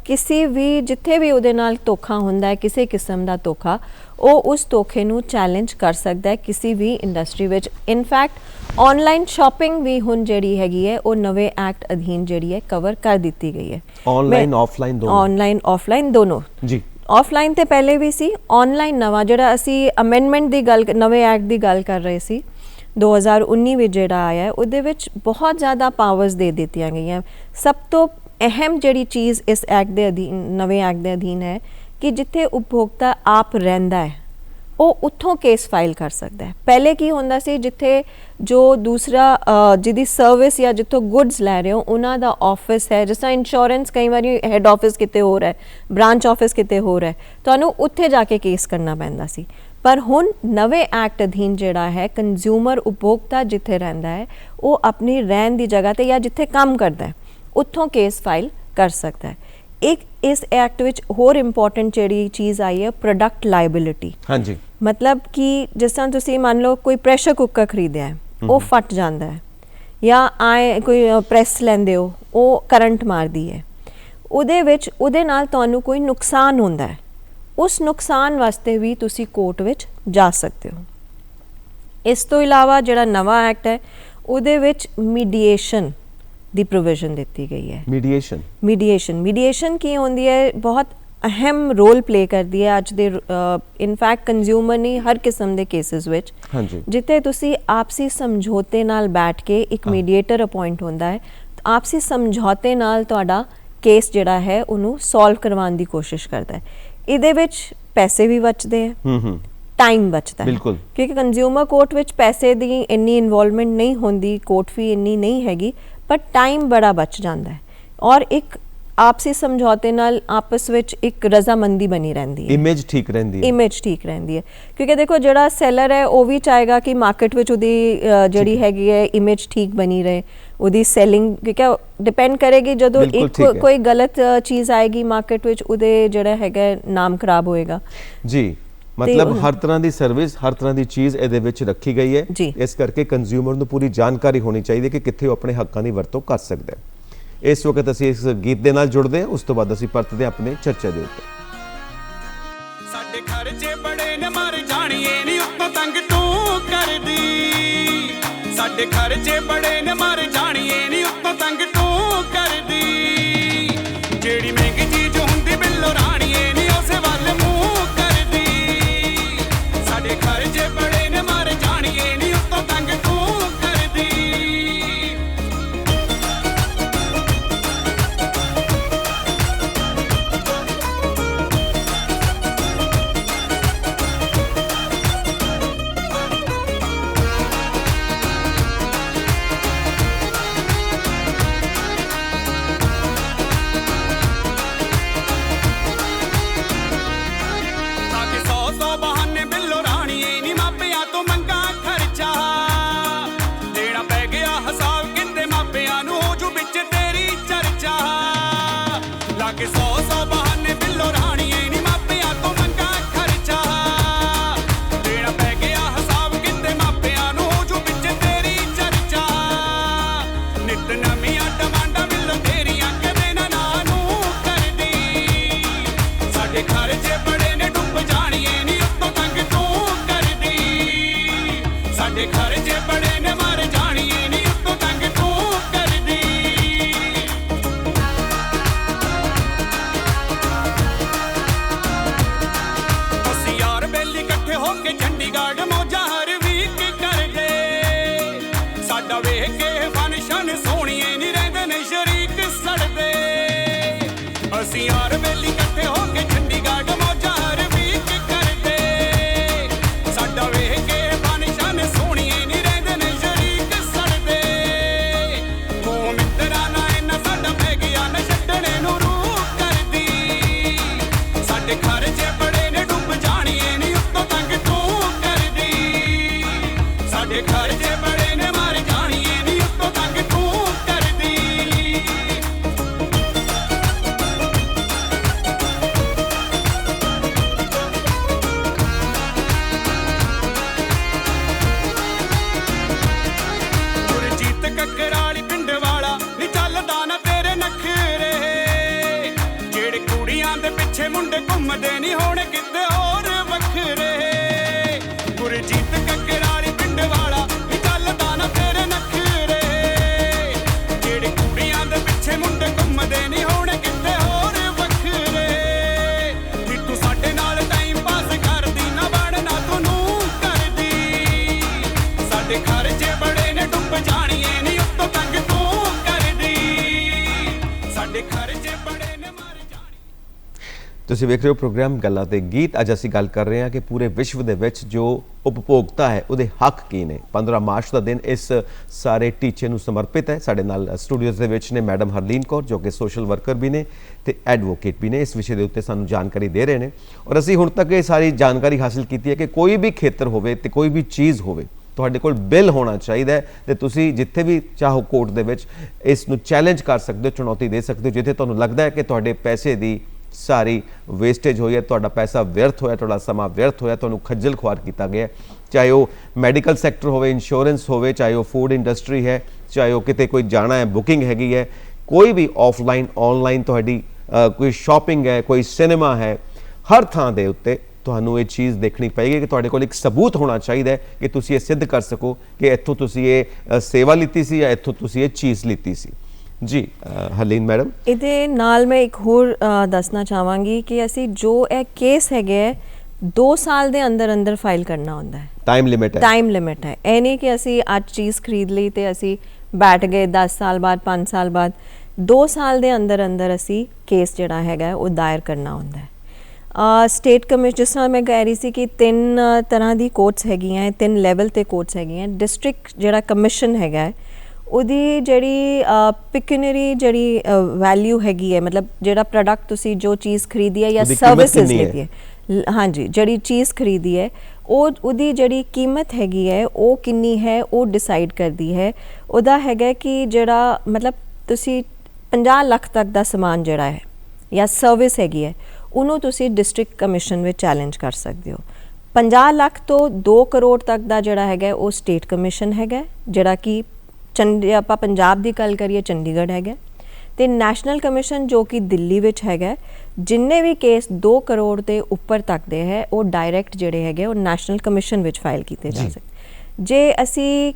ਕਿਸੇ ਵੀ ਜਿੱਥੇ ਵੀ ਉਹਦੇ ਨਾਲ ਧੋਖਾ ਹੁੰਦਾ ਹੈ, ਕਿਸੇ ਕਿਸਮ ਦਾ ਧੋਖਾ, ਉਹ ਉਸ ਧੋਖੇ ਨੂੰ ਚੈਲੰਜ ਕਰ ਸਕਦਾ ਹੈ ਕਿਸੇ ਵੀ ਇੰਡਸਟਰੀ ਵਿੱਚ। ਇਨਫੈਕਟ ਆਨਲਾਈਨ ਸ਼ਾਪਿੰਗ ਵੀ ਹੁਣ ਜਿਹੜੀ ਹੈਗੀ ਹੈ ਉਹ ਨਵੇਂ ਐਕਟ ਅਧੀਨ ਜਿਹੜੀ ਹੈ ਕਵਰ ਕਰ ਦਿੱਤੀ ਗਈ ਹੈ। ਆਨਲਾਈਨ ਆਫਲਾਈਨ ਦੋਨੋਂ? ਆਨਲਾਈਨ ਆਫਲਾਈਨ ਦੋਨੋਂ ਜੀ। ਆਫਲਾਈਨ ਤੇ ਪਹਿਲੇ ਵੀ ਸੀ, ਆਨਲਾਈਨ ਨਵਾਂ ਜਿਹੜਾ ਅਸੀਂ ਅਮੈਂਡਮੈਂਟ ਦੀ ਗੱਲ, ਨਵੇਂ ਐਕਟ ਦੀ ਗੱਲ ਕਰ ਰਹੇ ਸੀ 2019 ਵਿੱਚ ਜਿਹੜਾ ਆਇਆ ਹੈ, ਉਹਦੇ ਵਿੱਚ ਬਹੁਤ ਜ਼ਿਆਦਾ ਪਾਵਰਸ ਦੇ ਦਿੱਤੀਆਂ ਗਈਆਂ। ਸਭ ਤੋਂ ਅਹਿਮ ਜਿਹੜੀ ਚੀਜ਼ ਇਸ ਐਕਟ ਦੇ ਅਧੀਨ, ਨਵੇਂ ਐਕਟ ਦੇ ਅਧੀਨ ਹੈ ਕਿ ਜਿੱਥੇ ਉਪਭੋਗਤਾ ਆਪ ਰਹਿੰਦਾ ਹੈ ਉਹ ਉੱਥੋਂ ਕੇਸ ਫਾਈਲ ਕਰ ਸਕਦਾ ਹੈ। ਪਹਿਲੇ ਕੀ ਹੁੰਦਾ ਸੀ, ਜਿੱਥੇ ਜੋ ਦੂਸਰਾ ਜਿਹਦੀ ਸਰਵਿਸ ਜਾਂ ਜਿੱਥੋਂ ਗੁੱਡਸ ਲੈ ਰਹੇ ਹੋ ਉਹਨਾਂ ਦਾ ਆਫਿਸ ਹੈ, ਜਿਸ ਤਰ੍ਹਾਂ ਇੰਸ਼ੋਰੈਂਸ ਕਈ ਵਾਰੀ ਹੈੱਡ ਆਫਿਸ ਕਿਤੇ ਹੋਰ ਹੈ, ਬ੍ਰਾਂਚ ਆਫਿਸ ਕਿਤੇ ਹੋਰ ਹੈ, ਤੁਹਾਨੂੰ ਉੱਥੇ ਜਾ ਕੇ ਕੇਸ ਕਰਨਾ ਪੈਂਦਾ ਸੀ। ਪਰ ਹੁਣ ਨਵੇਂ ਐਕਟ ਅਧੀਨ ਜਿਹੜਾ ਹੈ, ਕੰਜ਼ਿਊਮਰ ਉਪਭੋਗਤਾ ਜਿੱਥੇ ਰਹਿੰਦਾ ਹੈ ਉਹ ਆਪਣੀ ਰਹਿਣ ਦੀ ਜਗ੍ਹਾ 'ਤੇ ਜਾਂ ਜਿੱਥੇ ਕੰਮ ਕਰਦਾ ਹੈ ਉੱਥੋਂ ਕੇਸ ਫਾਈਲ ਕਰ ਸਕਦਾ ਹੈ। ਇੱਕ ਇਸ ਐਕਟ ਵਿੱਚ ਹੋਰ ਇੰਪੋਰਟੈਂਟ ਜਿਹੜੀ ਚੀਜ਼ ਆਈ ਹੈ, ਪ੍ਰੋਡਕਟ ਲਾਇਬਿਲਿਟੀ। ਹਾਂਜੀ, ਮਤਲਬ ਕਿ ਜਿਸ ਤਰ੍ਹਾਂ ਤੁਸੀਂ ਮੰਨ ਲਓ ਕੋਈ ਪ੍ਰੈਸ਼ਰ ਕੁੱਕਰ ਖਰੀਦਿਆ ਹੈ, ਉਹ ਫਟ ਜਾਂਦਾ ਹੈ, ਜਾਂ ਕੋਈ ਪ੍ਰੈਸ ਲੈਂਦੇ ਹੋ ਉਹ ਕਰੰਟ ਮਾਰਦੀ ਹੈ, ਉਹਦੇ ਵਿੱਚ ਉਹਦੇ ਨਾਲ ਤੁਹਾਨੂੰ ਕੋਈ ਨੁਕਸਾਨ ਹੁੰਦਾ ਹੈ, ਉਸ ਨੁਕਸਾਨ ਵਾਸਤੇ ਵੀ ਤੁਸੀਂ ਕੋਰਟ ਵਿੱਚ ਜਾ ਸਕਦੇ ਹੋ। ਇਸ ਤੋਂ ਇਲਾਵਾ ਜਿਹੜਾ ਨਵਾਂ ਐਕਟ ਹੈ ਉਹਦੇ ਵਿੱਚ ਮੀਡੀਏਸ਼ਨ ਦੀ ਪ੍ਰੋਵੀਜ਼ਨ ਦਿੱਤੀ ਗਈ ਹੈ। ਮੀਡੀਏਸ਼ਨ ਕੀ ਹੁੰਦੀ ਹੈ, ਬਹੁਤ ਅਹਿਮ ਰੋਲ ਪਲੇ ਕਰਦੀ ਹੈ ਅੱਜ ਦੇ ਇਨਫੈਕਟ ਕੰਜ਼ਿਊਮਰ ਨਹੀਂ, ਹਰ ਕਿਸਮ ਦੇ ਕੇਸਿਸ ਵਿੱਚ ਜਿੱਥੇ ਤੁਸੀਂ ਆਪਸੀ ਸਮਝੌਤੇ ਨਾਲ ਬੈਠ ਕੇ ਇੱਕ ਮੀਡੀਏਟਰ ਅਪਾਇੰਟ ਹੁੰਦਾ ਹੈ, ਆਪਸੀ ਸਮਝੌਤੇ ਨਾਲ ਤੁਹਾਡਾ ਕੇਸ ਜਿਹੜਾ ਹੈ ਉਹਨੂੰ ਸੋਲਵ ਕਰਵਾਉਣ ਦੀ ਕੋਸ਼ਿਸ਼ ਕਰਦਾ ਹੈ। ਇਹਦੇ ਵਿੱਚ ਪੈਸੇ ਵੀ ਬਚਦੇ ਹੈ, ਟਾਈਮ ਬਚਦਾ ਹੈ, ਕਿਉਂਕਿ ਕੰਜ਼ਿਊਮਰ ਕੋਰਟ ਵਿੱਚ ਪੈਸੇ ਦੀ ਇੰਨੀ ਇਨਵੋਲਵਮੈਂਟ ਨਹੀਂ ਹੁੰਦੀ, ਕੋਰਟ ਫੀ ਇੰਨੀ ਨਹੀਂ ਹੈਗੀ, ਪਰ ਟਾਈਮ ਬੜਾ ਬਚ ਜਾਂਦਾ ਹੈ ਔਰ ਇੱਕ ਆਪਸੀ ਸਮਝੌਤੇ ਨਾਲ ਆਪਸ ਵਿੱਚ ਇੱਕ ਰਜ਼ਾਮੰਦੀ ਬਣੀ ਰਹਿੰਦੀ ਹੈ, ਇਮੇਜ ਠੀਕ ਰਹਿੰਦੀ ਹੈ। ਕਿਉਂਕਿ ਦੇਖੋ ਜਿਹੜਾ ਸੈਲਰ ਹੈ ਉਹ ਵੀ ਚਾਹੇਗਾ ਕਿ ਮਾਰਕੀਟ ਵਿੱਚ ਉਹਦੀ ਜਿਹੜੀ ਹੈਗੀ ਹੈ ਇਮੇਜ ਠੀਕ ਬਣੀ ਰਹੇ, ਉਹਦੀ ਸੈਲਿੰਗ, ਕਿਉਂਕਿ ਡਿਪੈਂਡ ਕਰੇਗੀ ਜਦੋਂ ਇੱਕ ਕੋਈ ਗਲਤ ਚੀਜ਼ ਆਏਗੀ ਮਾਰਕੀਟ ਵਿੱਚ, ਉਹਦੇ ਜਿਹੜਾ ਹੈਗਾ ਨਾਮ ਖਰਾਬ ਹੋਏਗਾ। ਜੀ, मतलब हर तरह की सर्विस, हर तरह की चीज़ ये रखी गई है, इस करके कंज्यूमर को पूरी जानकारी होनी चाहिए कि कित्थे अपने हकों की वरतों कर सकता है। इस वक्त असीं इस गीत के नाल जुड़ते हैं, उस तो बाद असीं परतते हैं अपने चर्चा के उत्ते। साडे खर्चे बड़े ने मार जाणीए नी उत्तों तंग तू करदी, साडे खर्चे बड़े ने मार जाणीए नी उत्तों तंग तू करदी, जेड़ी महंगी चीज हुंदी बिल्लो राणीए नी उस वल मूंह करदी, साडे खर्चे बड़े ने मार जाणीए नी उत्तों तंग तू करदी। ਹੋ ਕੇ ਚੰਡੀਗੜ੍ਹ ਮੌਜਾਂ ਹਰ ਵੀਕ ਕਰਦੇ ਸਾਡਾ ਵੇਖ ਕੇ ਫੰਕਸ਼ਨ ਸੋਹਣੀਏ ਨਹੀਂ ਰਹਿੰਦੇ ਨੇ ਸ਼ਰੀਕ ਸੜਦੇ ਅਸੀਂ ਯਾਰ ਵੇਲੀ ਇਕੱਠੇ ਹੋ ਕੇ ਚੰਡੀਗੜ੍ਹ ਮੌਜਾਂ ਹਰ ਵੀਕ ਕਰਦੇ ਸਾਡਾ ਵੇਖ ਕੇ ਫੰਕਸ਼ਨ ਸੋਹਣੀਏ ਨਹੀਂ ਰਹਿੰਦੇ ਨੇ ਸ਼ਰੀਕ ਸੜਦੇ ਮੂੰਹ ਮਿੱਤਰਾਂ ਨਾਲ ਇੰਨਾ ਸਾਡਾ ਪੈ ਗਿਆ ਨਾ ਛੱਡਣੇ ਨੂੰ ਰੂਹ ਕਰਦੀ ਸਾਡੇ ਖਰਚੇ ਬੜੇ ਨੇ ਡੁੱਬ ਜਾਣੀਏ ਨਹੀਂ ਉੱਤੋਂ ਤੰਗ ਤੂੰ ਕਰਦੀ ਸਾਡੇ ਖਰਚੇ ਬੜੇ ਨੇ ਮਰ ਜਾਣੀਏ ਨਹੀਂ ਉੱਤੋਂ ਤੰਗ ਤੂੰ ਕਰਦੀ ਗੁਰਜੀਤ ਕੱਕਰਾਲੀ ਪਿੰਡ ਵਾਲਾ ਨੀ ਚੱਲਦਾ ਨਾ ਤੇਰੇ ਨਖਰੇ ਜਿਹੜੇ ਕੁੜੀਆਂ ਦੇ ਪਿੱਛੇ ਮੁੰਡੇ ਘੁੰਮਦੇ ਨਹੀਂ ਹੋਣੇ ਕਿਤੇ ਹੋਰ ਵੱਖਰੇ ਗੁਰਜੀਤ ਕੱਕਰਾਲੀ ਪਿੰਡ ਵਾਲਾ ਨੀ ਚੱਲਦਾ ਨਾ ਤੇਰੇ ਨਖਰੇ ਜਿਹੜੇ ਕੁੜੀਆਂ ਦੇ ਪਿੱਛੇ ਮੁੰਡੇ ਘੁੰਮਦੇ ਨਹੀਂ ਹੋਣੇ ਕਿਤੇ ਹੋਰ ਵੱਖਰੇ ਨੀ ਤੂੰ ਸਾਡੇ ਨਾਲ ਟਾਈਮ ਪਾਸ ਕਰਦੀ ਨਾ ਬਣਨਾ ਤੂੰ ਨੂੰ ਕਰਦੀ ਸਾਡੇ ਖਰਚੇ ਬੜੇ ਨੇ ਡੁੱਬ ਜਾਣੀਏ ਨਹੀਂ ਉੱਤੋਂ ਤੰਗ ਤੂੰ ਕਰਦੀ ਸਾਡੇ ਖਰਚੇ ਬੜੇ ਨੇ ਮਰ ਜਾਣੀ ਤੁਸੀਂ ਵੇਖ ਰਹੇ ਹੋ ਪ੍ਰੋਗਰਾਮ ਗੱਲਾਂ ਤੇ ਗੀਤ। ਅੱਜ ਅਸੀਂ ਗੱਲ ਕਰ ਰਹੇ ਹਾਂ ਕਿ ਪੂਰੇ ਵਿਸ਼ਵ ਦੇ ਵਿੱਚ ਜੋ ਉਪਭੋਗਤਾ ਹੈ ਉਹਦੇ ਹੱਕ ਕੀ ਨੇ। 15 ਮਾਰਚ ਦਾ ਦਿਨ ਇਸ ਸਾਰੇ ਟੀਚੇ ਨੂੰ ਸਮਰਪਿਤ ਹੈ। ਸਾਡੇ ਨਾਲ ਸਟੂਡੀਓਜ਼ ਦੇ ਵਿੱਚ ਨੇ ਮੈਡਮ ਹਰਲੀਨ ਕੌਰ ਜੋ ਕਿ ਸੋਸ਼ਲ ਵਰਕਰ ਵੀ ਨੇ ਤੇ ਐਡਵੋਕੇਟ ਵੀ ਨੇ। ਇਸ ਵਿਸ਼ੇ ਦੇ ਉੱਤੇ ਸਾਨੂੰ ਜਾਣਕਾਰੀ ਦੇ ਰਹੇ ਨੇ ਔਰ ਅਸੀਂ ਹੁਣ ਤੱਕ ਇਹ ਸਾਰੀ ਜਾਣਕਾਰੀ ਹਾਸਿਲ ਕੀਤੀ ਹੈ ਕਿ ਕੋਈ ਵੀ ਖੇਤਰ ਹੋਵੇ ਤੇ ਕੋਈ ਵੀ ਚੀਜ਼ ਹੋਵੇ ਤੁਹਾਡੇ ਕੋਲ ਬਿੱਲ ਹੋਣਾ ਚਾਹੀਦਾ ਹੈ ਤੇ ਤੁਸੀਂ ਜਿੱਥੇ ਵੀ ਚਾਹੋ ਕੋਰਟ ਦੇ ਵਿੱਚ ਇਸ ਨੂੰ ਚੈਲੰਜ ਕਰ ਸਕਦੇ ਹੋ, ਚੁਣੌਤੀ ਦੇ ਸਕਦੇ ਹੋ ਜਿੱਥੇ ਤੁਹਾਨੂੰ ਲੱਗਦਾ ਹੈ ਕਿ ਤੁਹਾਡੇ ਪੈਸੇ ਦੀ ਸਾਰੀ ਵੇਸਟੇਜ ਹੋਈ ਹੈ, ਤੁਹਾਡਾ ਪੈਸਾ ਵਿਅਰਥ ਹੋਇਆ, ਤੁਹਾਡਾ ਸਮਾਂ ਵਿਅਰਥ ਹੋਇਆ, ਤੁਹਾਨੂੰ ਖੱਜਲ ਖੁਆਰ ਕੀਤਾ ਗਿਆ, ਚਾਹੇ ਉਹ ਮੈਡੀਕਲ ਸੈਕਟਰ ਹੋਵੇ, ਇੰਸ਼ੋਰੈਂਸ ਹੋਵੇ, ਚਾਹੇ ਉਹ ਫੂਡ ਇੰਡਸਟਰੀ ਹੈ, ਚਾਹੇ ਉਹ ਕਿਤੇ ਕੋਈ ਜਾਣਾ ਹੈ, ਬੁਕਿੰਗ ਹੈਗੀ ਹੈ, ਕੋਈ ਵੀ ਆਫਲਾਈਨ ਆਨਲਾਈਨ ਤੁਹਾਡੀ ਕੋਈ ਸ਼ਾਪਿੰਗ ਹੈ, ਕੋਈ ਸਿਨੇਮਾ ਹੈ, ਹਰ ਥਾਂ ਦੇ ਉੱਤੇ ਤੁਹਾਨੂੰ ਇਹ ਚੀਜ਼ ਦੇਖਣੀ ਪਏਗੀ ਕਿ ਤੁਹਾਡੇ ਕੋਲ ਇੱਕ ਸਬੂਤ ਹੋਣਾ ਚਾਹੀਦਾ ਹੈ ਕਿ ਤੁਸੀਂ ਇਹ ਸਿੱਧ ਕਰ ਸਕੋ ਕਿ ਇੱਥੋਂ ਤੁਸੀਂ ਇਹ ਸੇਵਾ ਲਿੱਤੀ ਸੀ ਜਾਂ ਇੱਥੋਂ ਤੁਸੀਂ ਇਹ ਚੀਜ਼ ਲਿੱਤੀ ਸੀ। ਜੀ ਹਰਲੀਨ ਮੈਡਮ, ਇਹਦੇ ਨਾਲ ਮੈਂ ਇੱਕ ਹੋਰ ਦੱਸਣਾ ਚਾਹਾਂਗੀ ਕਿ ਅਸੀਂ ਜੋ ਇਹ ਕੇਸ ਹੈਗੇ 2 ਸਾਲ ਦੇ ਅੰਦਰ ਅੰਦਰ ਫਾਈਲ ਕਰਨਾ ਹੁੰਦਾ ਹੈ। ਟਾਈਮ ਲਿਮਿਟ ਹੈ ਇਹ ਨਹੀਂ ਕਿ ਅਸੀਂ ਅੱਜ ਚੀਜ਼ ਖਰੀਦ ਲਈ ਤੇ ਅਸੀਂ ਬੈਠ ਗਏ 10 ਸਾਲ ਬਾਅਦ 5 ਸਾਲ ਬਾਅਦ 2 ਸਾਲ ਦੇ ਅੰਦਰ ਅੰਦਰ ਅਸੀਂ ਕੇਸ ਜਿਹੜਾ ਹੈਗਾ ਉਹ ਦਾਇਰ ਕਰਨਾ ਹੁੰਦਾ ਹੈ। ਸਟੇਟ ਕਮਿਸ਼ਨ ਜਿਸ ਤਰ੍ਹਾਂ ਮੈਂ ਕਹਿ ਰਹੀ ਸੀ ਕਿ 3 ਤਰ੍ਹਾਂ ਦੀ ਕੋਰਟਸ ਹੈਗੀਆਂ, 3 ਲੈਵਲ ਤੇ ਕੋਰਟਸ ਹੈਗੀਆਂ। ਡਿਸਟ੍ਰਿਕਟ ਜਿਹੜਾ ਕਮਿਸ਼ਨ ਹੈਗਾ ਉਹਦੀ ਜਿਹੜੀ ਪਿਕੂਨਰੀ ਜਿਹੜੀ ਵੈਲਿਊ ਹੈਗੀ ਹੈ, ਮਤਲਬ ਜਿਹੜਾ ਪ੍ਰੋਡਕਟ ਤੁਸੀਂ ਜੋ ਚੀਜ਼ ਖਰੀਦੀ ਹੈ ਜਾਂ ਸਰਵਿਸਿਜ਼ ਲਈ ਹੈ, ਹਾਂਜੀ ਜਿਹੜੀ ਚੀਜ਼ ਖਰੀਦੀ ਹੈ ਉਹਦੀ ਜਿਹੜੀ ਕੀਮਤ ਹੈਗੀ ਹੈ ਉਹ ਕਿੰਨੀ ਹੈ ਉਹ ਡਿਸਾਈਡ ਕਰਦੀ ਹੈ। ਉਹਦਾ ਹੈਗਾ ਕਿ ਜਿਹੜਾ ਮਤਲਬ ਤੁਸੀਂ 50 ਲੱਖ ਤੱਕ ਦਾ ਸਮਾਨ ਜਿਹੜਾ ਹੈ ਜਾਂ ਸਰਵਿਸ ਹੈਗੀ ਹੈ ਉਹਨੂੰ ਤੁਸੀਂ ਡਿਸਟ੍ਰਿਕਟ ਕਮਿਸ਼ਨ ਵਿੱਚ ਚੈਲੰਜ ਕਰ ਸਕਦੇ ਹੋ। 50 ਲੱਖ ਤੋਂ 2 ਕਰੋੜ ਤੱਕ ਦਾ ਜਿਹੜਾ ਹੈਗਾ ਉਹ ਸਟੇਟ ਕਮਿਸ਼ਨ ਹੈਗਾ, ਜਿਹੜਾ ਕਿ ਆਪਾਂ ਪੰਜਾਬ ਦੀ ਗੱਲ ਕਰੀਏ ਚੰਡੀਗੜ੍ਹ ਹੈਗਾ, ਤੇ ਨੈਸ਼ਨਲ ਕਮਿਸ਼ਨ ਜੋ ਕਿ ਦਿੱਲੀ ਵਿੱਚ ਹੈਗਾ। ਜਿੰਨੇ ਵੀ ਕੇਸ 2 ਕਰੋੜ ਦੇ ਉੱਪਰ ਤੱਕ ਦੇ ਹੈ ਉਹ ਡਾਇਰੈਕਟ ਜਿਹੜੇ ਹੈਗੇ ਉਹ ਨੈਸ਼ਨਲ ਕਮਿਸ਼ਨ ਵਿੱਚ ਫਾਈਲ ਕੀਤੇ ਜਾ ਸਕਦੇ। ਜੇ ਅਸੀਂ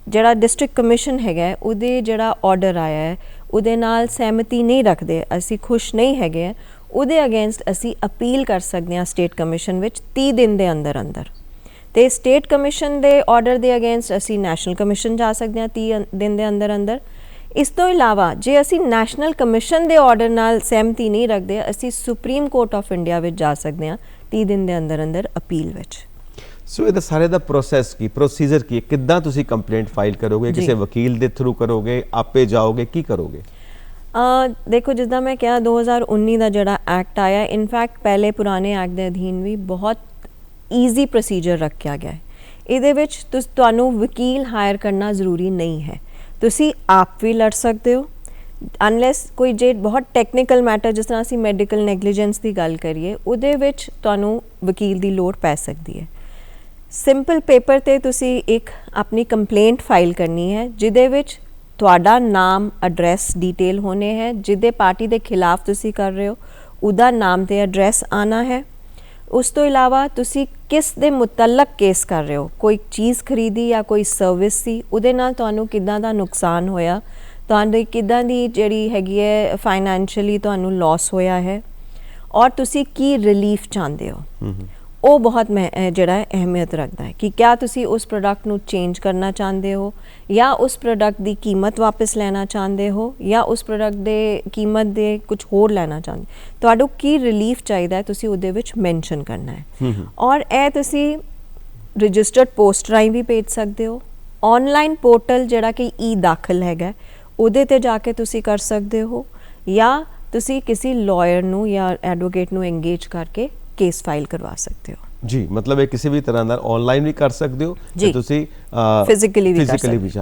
ਜਿਹੜਾ ਡਿਸਟ੍ਰਿਕਟ ਕਮਿਸ਼ਨ ਹੈਗਾ ਉਹਦੇ ਜਿਹੜਾ ਆਰਡਰ ਆਇਆ ਹੈ ਉਹਦੇ ਨਾਲ ਸਹਿਮਤੀ ਨਹੀਂ ਰੱਖਦੇ, ਅਸੀਂ ਖੁਸ਼ ਨਹੀਂ ਹੈਗੇ, ਉਹਦੇ ਅਗੇਂਸਟ ਅਸੀਂ ਅਪੀਲ ਕਰ ਸਕਦੇ ਹਾਂ ਸਟੇਟ ਕਮਿਸ਼ਨ ਵਿੱਚ 30 ਦਿਨ ਦੇ ਅੰਦਰ ਅੰਦਰ। ਤੇ ਸਟੇਟ ਕਮਿਸ਼ਨ ਦੇ ਆਰਡਰ ਦੇ ਅਗੇਂਸਟ ਅਸੀਂ ਨੈਸ਼ਨਲ ਕਮਿਸ਼ਨ ਜਾ ਸਕਦੇ ਹਾਂ 30 ਦਿਨ ਦੇ ਅੰਦਰ ਅੰਦਰ। ਇਸ ਤੋਂ ਇਲਾਵਾ ਜੇ ਅਸੀਂ ਨੈਸ਼ਨਲ ਕਮਿਸ਼ਨ ਦੇ ਆਰਡਰ ਨਾਲ ਸਹਿਮਤੀ ਨਹੀਂ ਰੱਖਦੇ, ਅਸੀਂ ਸੁਪਰੀਮ ਕੋਰਟ ਆਫ ਇੰਡੀਆ ਵਿੱਚ ਜਾ ਸਕਦੇ ਹਾਂ 30 ਦਿਨ ਦੇ ਅੰਦਰ ਅੰਦਰ ਅਪੀਲ ਵਿੱਚ। ਸੋ ਇਹਦਾ ਸਾਰੇ ਦਾ ਪ੍ਰੋਸੈਸ ਕੀ, ਪ੍ਰੋਸੀਜਰ ਕੀ, ਕਿੱਦਾਂ ਤੁਸੀਂ ਕੰਪਲੇਂਟ ਫਾਈਲ ਕਰੋਗੇ? ਕਿਸੇ ਵਕੀਲ ਦੇ ਥਰੂ ਕਰੋਗੇ, ਆਪੇ ਜਾਓਗੇ, ਕੀ ਕਰੋਗੇ? ਦੇਖੋ ਜਿੱਦਾਂ ਮੈਂ ਕਿਹਾ 2019 ਦਾ ਜਿਹੜਾ ਐਕਟ ਆਇਆ, ਇਨਫੈਕਟ ਪਹਿਲੇ ਪੁਰਾਣੇ ਐਕਟ ਦੇ ਅਧੀਨ ਵੀ ਬਹੁਤ ਈਜ਼ੀ ਪ੍ਰੋਸੀਜਰ ਰੱਖਿਆ ਗਿਆ ਹੈ। ਇਹਦੇ ਵਿੱਚ ਤੁਹਾਨੂੰ ਵਕੀਲ ਹਾਇਰ ਕਰਨਾ ਜ਼ਰੂਰੀ ਨਹੀਂ ਹੈ, ਤੁਸੀਂ ਆਪ ਵੀ ਲੜ ਸਕਦੇ ਹੋ ਅਨਲੈਸ ਕੋਈ ਜੇ ਬਹੁਤ ਟੈਕਨੀਕਲ ਮੈਟਰ ਜਿਸ ਤਰ੍ਹਾਂ ਅਸੀਂ ਮੈਡੀਕਲ ਨੈਗਲੀਜੈਂਸ ਦੀ ਗੱਲ ਕਰੀਏ ਉਹਦੇ ਵਿੱਚ ਤੁਹਾਨੂੰ ਵਕੀਲ ਦੀ ਲੋੜ ਪੈ ਸਕਦੀ ਹੈ। ਸਿੰਪਲ ਪੇਪਰ ਤੇ ਤੁਸੀਂ ਇੱਕ ਆਪਣੀ ਕੰਪਲੇਂਟ ਫਾਈਲ ਕਰਨੀ ਹੈ ਜਿਹਦੇ ਵਿੱਚ ਤੁਹਾਡਾ ਨਾਮ, ਐਡਰੈਸ ਡਿਟੇਲ ਹੋਣੇ ਹੈ, ਜਿਹਦੇ ਪਾਰਟੀ ਦੇ ਖਿਲਾਫ ਤੁਸੀਂ ਕਰ ਰਹੇ ਹੋ ਉਹਦਾ ਨਾਮ ਤੇ ਐਡਰੈਸ ਆਣਾ ਹੈ। ਉਸ ਤੋਂ ਇਲਾਵਾ ਤੁਸੀਂ ਕਿਸ ਦੇ ਮੁਤਲਕ ਕੇਸ ਕਰ ਰਹੇ ਹੋ, ਕੋਈ ਚੀਜ਼ ਖਰੀਦੀ ਜਾਂ ਕੋਈ ਸਰਵਿਸ ਸੀ, ਉਹਦੇ ਨਾਲ ਤੁਹਾਨੂੰ ਕਿੱਦਾਂ ਦਾ ਨੁਕਸਾਨ ਹੋਇਆ, ਤੁਹਾਡੀ ਕਿੱਦਾਂ ਦੀ ਜਿਹੜੀ ਹੈਗੀ ਹੈ ਫਾਈਨੈਂਸ਼ੀਅਲੀ ਤੁਹਾਨੂੰ ਲਾਸ ਹੋਇਆ ਹੈ, ਔਰ ਤੁਸੀਂ ਕੀ ਰਿਲੀਫ ਚਾਹੁੰਦੇ ਹੋ। ਉਹ ਬਹੁਤ ਜਿਹੜਾ ਹੈ ਅਹਿਮੀਅਤ ਰੱਖਦਾ ਹੈ ਕਿ ਕਿਆ ਤੁਸੀਂ ਉਸ ਪ੍ਰੋਡਕਟ ਨੂੰ ਚੇਂਜ ਕਰਨਾ ਚਾਹੁੰਦੇ ਹੋ ਜਾਂ ਉਸ ਪ੍ਰੋਡਕਟ ਦੀ ਕੀਮਤ ਵਾਪਸ ਲੈਣਾ ਚਾਹੁੰਦੇ ਹੋ ਜਾਂ ਉਸ ਪ੍ਰੋਡਕਟ ਦੇ ਕੀਮਤ ਦੇ ਕੁਝ ਹੋਰ ਲੈਣਾ ਚਾਹੁੰਦੇ, ਤੁਹਾਨੂੰ ਕੀ ਰਿਲੀਫ ਚਾਹੀਦਾ ਹੈ ਤੁਸੀਂ ਉਹਦੇ ਵਿੱਚ ਮੈਂਸ਼ਨ ਕਰਨਾ ਹੈ। ਔਰ ਇਹ ਤੁਸੀਂ ਰਜਿਸਟਰਡ ਪੋਸਟ ਰਾਹੀਂ ਵੀ ਭੇਜ ਸਕਦੇ ਹੋ, ਆਨਲਾਈਨ ਪੋਰਟਲ ਜਿਹੜਾ ਕਿ ਈ ਦਾਖਲ ਹੈਗਾ ਉਹਦੇ ਤੇ ਜਾ ਕੇ ਤੁਸੀਂ ਕਰ ਸਕਦੇ ਹੋ, ਜਾਂ ਤੁਸੀਂ ਕਿਸੇ ਲਾਇਰ ਨੂੰ ਜਾਂ ਐਡਵੋਕੇਟ ਨੂੰ ਐਂਗੇਜ ਕਰਕੇ ਕੇਸ ਫਾਈਲ ਕਰਵਾ ਸਕਦੇ ਹੋ। ਜੀ, ਮਤਲਬ ਇਹ ਕਿਸੇ ਵੀ ਤਰ੍ਹਾਂ ਨਾਲ ਆਨਲਾਈਨ ਵੀ ਕਰ ਸਕਦੇ ਹੋ ਤੇ ਤੁਸੀਂ ਫਿਜ਼ੀਕਲੀ ਵੀ ਜਾ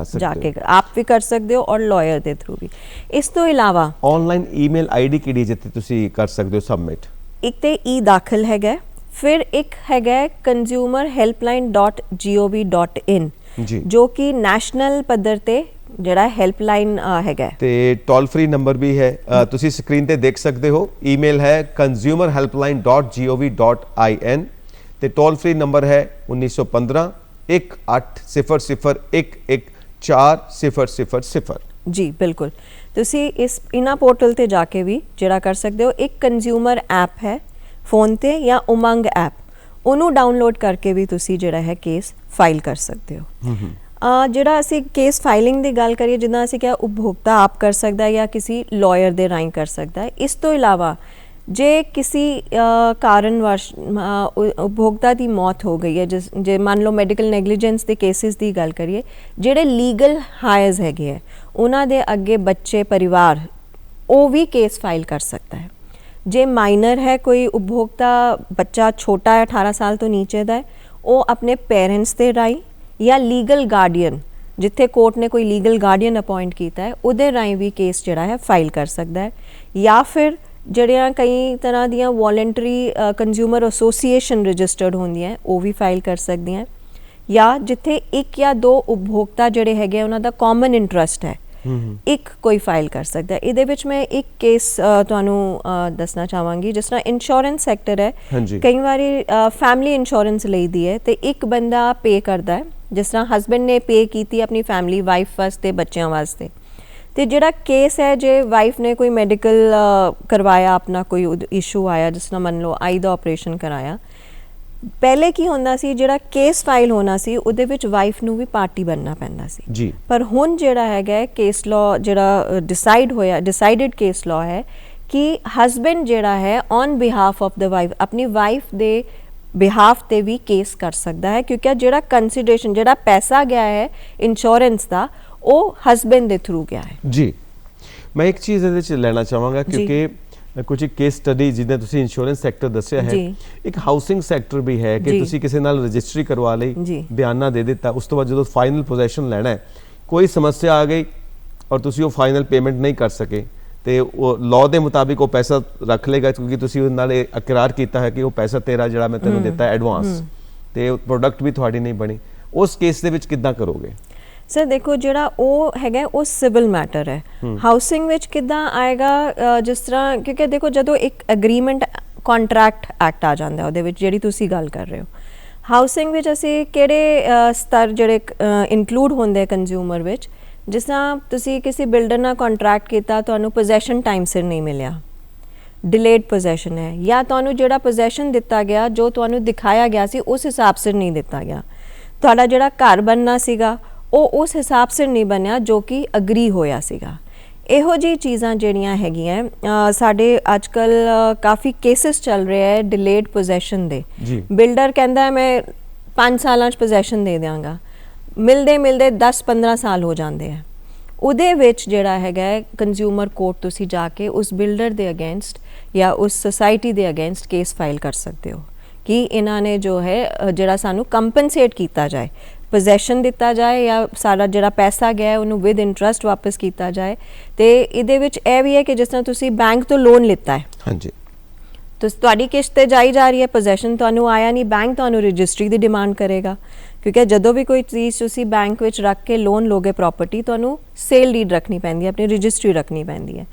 ਸਕਦੇ ਜਾ ਹੋ, ਕੇ ਆਪ ਵੀ ਕਰ ਸਕਦੇ ਹੋ ਔਰ ਲਾਇਰ ਦੇ ਥਰੂ ਵੀ। ਇਸ ਤੋਂ ਇਲਾਵਾ ਆਨਲਾਈਨ ਈਮੇਲ ਆਈਡੀ ਕਿਹੜੀ ਜਿੱਥੇ ਤੁਸੀਂ ਕਰ ਸਕਦੇ ਹੋ ਸਬਮਿਟ? ਇੱਕ ਤੇ ਈ ਦਾਖਲ ਹੈਗਾ, ਫਿਰ ਇੱਕ ਹੈਗਾ consumerhelpline.gov.in ਜੀ, ਜੋ ਕਿ ਨੈਸ਼ਨਲ ਪੱਧਰ ਤੇ ਜਿਹੜਾ ਹੈਲਪਲਾਈਨ ਹੈਗਾ ਤੇ ਟੋਲ ਫ੍ਰੀ ਨੰਬਰ ਵੀ ਹੈ, ਤੁਸੀਂ ਸਕਰੀਨ ਤੇ ਦੇਖ ਸਕਦੇ ਹੋ। ਈਮੇਲ ਹੈ consumerhelpline.gov.in ਤੇ ਟੋਲ ਫ੍ਰੀ ਨੰਬਰ ਹੈ 1915 1800114000। ਜੀ ਬਿਲਕੁਲ, ਤੁਸੀਂ ਇਹਨਾਂ ਪੋਰਟਲ ਤੇ ਜਾ ਕੇ ਵੀ ਜਿਹੜਾ ਕਰ ਸਕਦੇ ਹੋ। ਇੱਕ ਕੰਜ਼ਿਊਮਰ ਐਪ ਹੈ ਫੋਨ ਤੇ ਜਾਂ ਉਮੰਗ ਐਪ, ਉਹਨੂੰ ਡਾਊਨਲੋਡ ਕਰਕੇ ਵੀ ਤੁਸੀਂ ਜਿਹੜਾ ਹੈ ਕੇਸ ਫਾਈਲ ਕਰ ਸਕਦੇ ਹੋ। ਜਿਹੜਾ ਅਸੀਂ ਕੇਸ ਫਾਈਲਿੰਗ ਦੀ ਗੱਲ ਕਰੀਏ, ਜਿੱਦਾਂ ਅਸੀਂ ਕਿਹਾ ਉਪਭੋਗਤਾ ਆਪ ਕਰ ਸਕਦਾ ਹੈ ਜਾਂ ਕਿਸੇ ਲਾਇਰ ਦੇ ਰਾਹੀਂ ਕਰ ਸਕਦਾ ਹੈ। ਇਸ ਤੋਂ ਇਲਾਵਾ ਜੇ ਕਿਸੇ ਕਾਰਨਵਸ਼ ਉਪਭੋਗਤਾ ਦੀ ਮੌਤ ਹੋ ਗਈ ਹੈ, ਜੇ ਮੰਨ ਲਓ ਮੈਡੀਕਲ ਨੈਗਲੀਜੈਂਸ ਦੇ ਕੇਸਿਸ ਦੀ ਗੱਲ ਕਰੀਏ, ਜਿਹੜੇ ਲੀਗਲ ਹਾਇਰਸ ਹੈਗੇ ਹੈ ਉਹਨਾਂ ਦੇ ਅੱਗੇ ਬੱਚੇ ਪਰਿਵਾਰ, ਉਹ ਵੀ ਕੇਸ ਫਾਈਲ ਕਰ ਸਕਦਾ ਹੈ। ਜੇ ਮਾਈਨਰ ਹੈ ਕੋਈ ਉਪਭੋਗਤਾ, ਬੱਚਾ ਛੋਟਾ ਹੈ 18 ਸਾਲ ਤੋਂ ਨੀਚੇ ਦਾ ਹੈ, ਉਹ ਆਪਣੇ ਪੇਰੈਂਟਸ ਦੇ ਰਾਹੀਂ ਜਾਂ ਲੀਗਲ ਗਾਰਡੀਅਨ, ਜਿੱਥੇ ਕੋਰਟ ਨੇ ਕੋਈ ਲੀਗਲ ਗਾਰਡੀਅਨ ਅਪਾਇੰਟ ਕੀਤਾ ਹੈ, ਉਹਦੇ ਰਾਹੀਂ ਵੀ ਕੇਸ ਜਿਹੜਾ ਹੈ ਫਾਈਲ ਕਰ ਸਕਦਾ ਹੈ। ਜਾਂ ਫਿਰ ਜਿਹੜੀਆਂ ਕਈ ਤਰ੍ਹਾਂ ਦੀਆਂ ਵੋਲੰਟਰੀ ਕੰਜ਼ਿਊਮਰ ਐਸੋਸੀਏਸ਼ਨ ਰਜਿਸਟਰਡ ਹੁੰਦੀਆਂ, ਉਹ ਵੀ ਫਾਈਲ ਕਰ ਸਕਦੀਆਂ। ਜਾਂ ਜਿੱਥੇ ਇੱਕ ਜਾਂ ਦੋ ਉਪਭੋਗਤਾ ਜਿਹੜੇ ਹੈਗੇ ਉਹਨਾਂ ਦਾ ਕਾਮਨ ਇੰਟਰਸਟ ਹੈ, ਇੱਕ ਕੋਈ ਫਾਈਲ ਕਰ ਸਕਦਾ। ਇਹਦੇ ਵਿੱਚ ਮੈਂ ਇੱਕ ਕੇਸ ਤੁਹਾਨੂੰ ਦੱਸਣਾ ਚਾਹਾਂਗੀ। ਜਿਸ ਤਰ੍ਹਾਂ ਇੰਸ਼ੋਰੈਂਸ ਸੈਕਟਰ ਹੈ, ਕਈ ਵਾਰੀ ਫੈਮਿਲੀ ਇੰਸ਼ੋਰੈਂਸ ਲਈਦੀ ਹੈ ਤੇ ਇੱਕ ਬੰਦਾ ਪੇ ਕਰਦਾ ਹੈ, ਜਿਸ ਤਰ੍ਹਾਂ ਹਸਬੈਂਡ ਨੇ ਪੇ ਕੀਤੀ ਆਪਣੀ ਫੈਮਿਲੀ, ਵਾਈਫ ਵਾਸਤੇ, ਬੱਚਿਆਂ ਵਾਸਤੇ, ਤੇ ਜਿਹੜਾ ਕੇਸ ਹੈ ਜੇ ਵਾਈਫ ਨੇ ਕੋਈ ਮੈਡੀਕਲ ਕਰਵਾਇਆ, ਆਪਣਾ ਕੋਈ ਇਸ਼ੂ ਆਇਆ, ਜਿਸ ਤਰ੍ਹਾਂ ਮੰਨ ਲਓ ਆਈ ਦਾ ਆਪਰੇਸ਼ਨ ਕਰਾਇਆ, ਪਹਿਲੇ ਕੀ ਹੁੰਦਾ ਸੀ, ਜਿਹੜਾ ਕੇਸ ਫਾਈਲ ਹੋਣਾ ਸੀ ਉਹਦੇ ਵਿੱਚ ਵਾਈਫ ਨੂੰ ਵੀ ਪਾਰਟੀ ਬਣਨਾ ਪੈਂਦਾ ਸੀ ਜੀ। ਪਰ ਹੁਣ ਜਿਹੜਾ ਹੈਗਾ ਕੇਸ ਲਾਅ ਜਿਹੜਾ ਡਿਸਾਈਡਡ ਕੇਸ ਲਾਅ ਹੈ ਕਿ ਹਸਬੈਂਡ ਜਿਹੜਾ ਹੈ on behalf of the wife, ਆਪਣੀ ਵਾਈਫ ਦੇ ਬਿਹਾਫ ਤੇ ਵੀ ਕੇਸ ਕਰ ਸਕਦਾ ਹੈ, ਕਿਉਂਕਿ ਜਿਹੜਾ ਕੰਸੀਡਰੇਸ਼ਨ, ਜਿਹੜਾ ਪੈਸਾ ਗਿਆ ਹੈ ਇੰਸ਼ੋਰੈਂਸ ਦਾ, ਉਹ ਹਸਬੈਂਡ ਦੇ ਥਰੂ ਗਿਆ ਹੈ। ਜੀ, ਮੈਂ ਇੱਕ ਚੀਜ਼ ਇਹਦੇ ਵਿੱਚ ਲੈਣਾ ਚਾਹਾਂਗਾ, ਕਿਉਂਕਿ ਕੁਝ ਕੇਸ ਸਟੱਡੀ ਜਿੱਦਾਂ ਤੁਸੀਂ ਇੰਸ਼ੋਰੈਂਸ ਸੈਕਟਰ ਦੱਸਿਆ ਹੈ, ਇੱਕ ਹਾਊਸਿੰਗ ਸੈਕਟਰ ਵੀ ਹੈ ਕਿ ਤੁਸੀਂ ਕਿਸੇ ਨਾਲ ਰਜਿਸਟਰੀ ਕਰਵਾ ਲਈ, ਬਿਆਨਾ ਦੇ ਦਿੱਤਾ, ਉਸ ਤੋਂ ਬਾਅਦ ਜਦੋਂ ਫਾਈਨਲ ਪੋਜੈਸ਼ਨ ਲੈਣਾ ਹੈ, ਕੋਈ ਸਮੱਸਿਆ ਆ ਗਈ ਔਰ ਤੁਸੀਂ ਉਹ ਫਾਈਨਲ ਪੇਮੈਂਟ ਨਹੀਂ ਕਰ ਸਕੇ, ਤੇ ਉਹ ਲਾਅ ਦੇ ਮੁਤਾਬਿਕ ਉਹ ਪੈਸਾ ਰੱਖ ਲੇਗਾ, ਕਿਉਂਕਿ ਤੁਸੀਂ ਉਹਦੇ ਨਾਲ ਇਹ ਇਕਰਾਰ ਕੀਤਾ ਹੈ ਕਿ ਉਹ ਪੈਸਾ ਤੇਰਾ ਜਿਹੜਾ ਮੈਂ ਤੈਨੂੰ ਦਿੱਤਾ ਐਡਵਾਂਸ, ਤੇ ਪ੍ਰੋਡਕਟ ਵੀ ਤੁਹਾਡੀ ਨਹੀਂ ਬਣੀ। ਉਸ ਕੇਸ ਦੇ ਵਿੱਚ ਕਿੱਦਾਂ ਕਰੋਗੇ? ਸਰ ਦੇਖੋ, ਜਿਹੜਾ ਉਹ ਹੈਗਾ ਉਹ ਸਿਵਲ ਮੈਟਰ ਹੈ। ਹਾਊਸਿੰਗ ਵਿੱਚ ਕਿੱਦਾਂ ਆਏਗਾ, ਜਿਸ ਤਰ੍ਹਾਂ, ਕਿਉਂਕਿ ਦੇਖੋ ਜਦੋਂ ਇੱਕ ਐਗਰੀਮੈਂਟ ਕੰਟਰੈਕਟ ਐਕਟ ਆ ਜਾਂਦਾ ਉਹਦੇ ਵਿੱਚ, ਜਿਹੜੀ ਤੁਸੀਂ ਗੱਲ ਕਰ ਰਹੇ ਹੋ, ਹਾਊਸਿੰਗ ਵਿੱਚ ਅਸੀਂ ਕਿਹੜੇ ਸਤਰ ਜਿਹੜੇ ਇਨਕਲੂਡ ਹੁੰਦੇ ਕੰਜ਼ਿਊਮਰ ਵਿੱਚ, ਜਿਸ ਤਰ੍ਹਾਂ ਤੁਸੀਂ ਕਿਸੇ ਬਿਲਡਰ ਨਾਲ ਕੰਟਰੈਕਟ ਕੀਤਾ, ਤੁਹਾਨੂੰ ਪੋਜੈਸ਼ਨ ਟਾਈਮ ਸਿਰ ਨਹੀਂ ਮਿਲਿਆ, ਡਿਲੇਡ ਪੋਜੈਸ਼ਨ ਹੈ, ਜਾਂ ਤੁਹਾਨੂੰ ਜਿਹੜਾ ਪੋਜੈਸ਼ਨ ਦਿੱਤਾ ਗਿਆ, ਜੋ ਤੁਹਾਨੂੰ ਦਿਖਾਇਆ ਗਿਆ ਸੀ ਉਸ ਹਿਸਾਬ ਸਿਰ ਨਹੀਂ ਦਿੱਤਾ ਗਿਆ, ਤੁਹਾਡਾ ਜਿਹੜਾ ਘਰ ਬਣਨਾ ਸੀਗਾ ਉਹ ਉਸ ਹਿਸਾਬ ਸਿਰ ਨਹੀਂ ਬਣਿਆ ਜੋ ਕਿ ਅਗਰੀ ਹੋਇਆ ਸੀਗਾ। ਇਹੋ ਜਿਹੀ ਚੀਜ਼ਾਂ ਜਿਹੜੀਆਂ ਹੈਗੀਆਂ ਸਾਡੇ ਅੱਜ ਕੱਲ੍ਹ ਕਾਫੀ ਕੇਸਿਸ ਚੱਲ ਰਹੇ ਹੈ ਡਿਲੇਡ ਪੋਜੈਸ਼ਨ ਦੇ। ਬਿਲਡਰ ਕਹਿੰਦਾ ਮੈਂ 5 ਸਾਲਾਂ 'ਚ ਪੋਜੈਸ਼ਨ ਦੇ ਦਿਆਂਗਾ, ਮਿਲਦੇ 10-15 ਸਾਲ ਹੋ ਜਾਂਦੇ ਆ। ਉਹਦੇ ਵਿੱਚ ਜਿਹੜਾ ਹੈਗਾ ਕੰਜ਼ਿਊਮਰ ਕੋਰਟ ਤੁਸੀਂ ਜਾ ਕੇ ਉਸ ਬਿਲਡਰ ਦੇ ਅਗੇਂਸਟ ਜਾਂ ਉਸ ਸੁਸਾਇਟੀ ਦੇ ਅਗੇਂਸਟ ਕੇਸ ਫਾਈਲ ਕਰ ਸਕਦੇ ਹੋ ਕਿ ਇਹਨਾਂ ਨੇ ਜੋ ਹੈ ਜਿਹੜਾ ਸਾਨੂੰ ਕੰਪਨਸੇਟ ਕੀਤਾ ਜਾਏ, ਪੋਜੈਸ਼ਨ ਦਿੱਤਾ ਜਾਏ, ਜਾਂ ਸਾਡਾ ਜਿਹੜਾ ਪੈਸਾ ਗਿਆ ਉਹਨੂੰ ਵਿਦ ਇੰਟਰਸਟ ਵਾਪਸ ਕੀਤਾ ਜਾਏ। ਤੇ ਇਹਦੇ ਵਿੱਚ ਇਹ ਵੀ ਹੈ ਕਿ ਜਿਸ ਤਰ੍ਹਾਂ ਤੁਸੀਂ ਬੈਂਕ ਤੋਂ ਲੋਨ ਲਿੱਤਾ ਹੈ, ਹਾਂਜੀ, ਤੁਸੀਂ ਤੁਹਾਡੀ ਕਿਸ਼ਤ ਤੇ ਜਾਈ ਜਾ ਰਹੀ ਹੈ, ਪੋਜੈਸ਼ਨ ਤੁਹਾਨੂੰ ਆਇਆ ਨਹੀਂ, ਬੈਂਕ ਤੁਹਾਨੂੰ ਰਜਿਸਟਰੀ ਦੀ ਡਿਮਾਂਡ ਕਰੇਗਾ, ਕਿਉਂਕਿ ਜਦੋਂ ਵੀ ਕੋਈ ਚੀਜ਼ ਤੁਸੀਂ ਬੈਂਕ ਵਿੱਚ ਰੱਖ ਕੇ ਲੋਨ ਲੋਗੇ ਪ੍ਰਾਪਰਟੀ, ਤੁਹਾਨੂੰ ਸੇਲ ਡੀਡ ਰੱਖਣੀ ਪੈਂਦੀ ਹੈ, ਆਪਣੀ ਰਜਿਸਟਰੀ ਰੱਖਣੀ ਪੈਂਦੀ ਹੈ।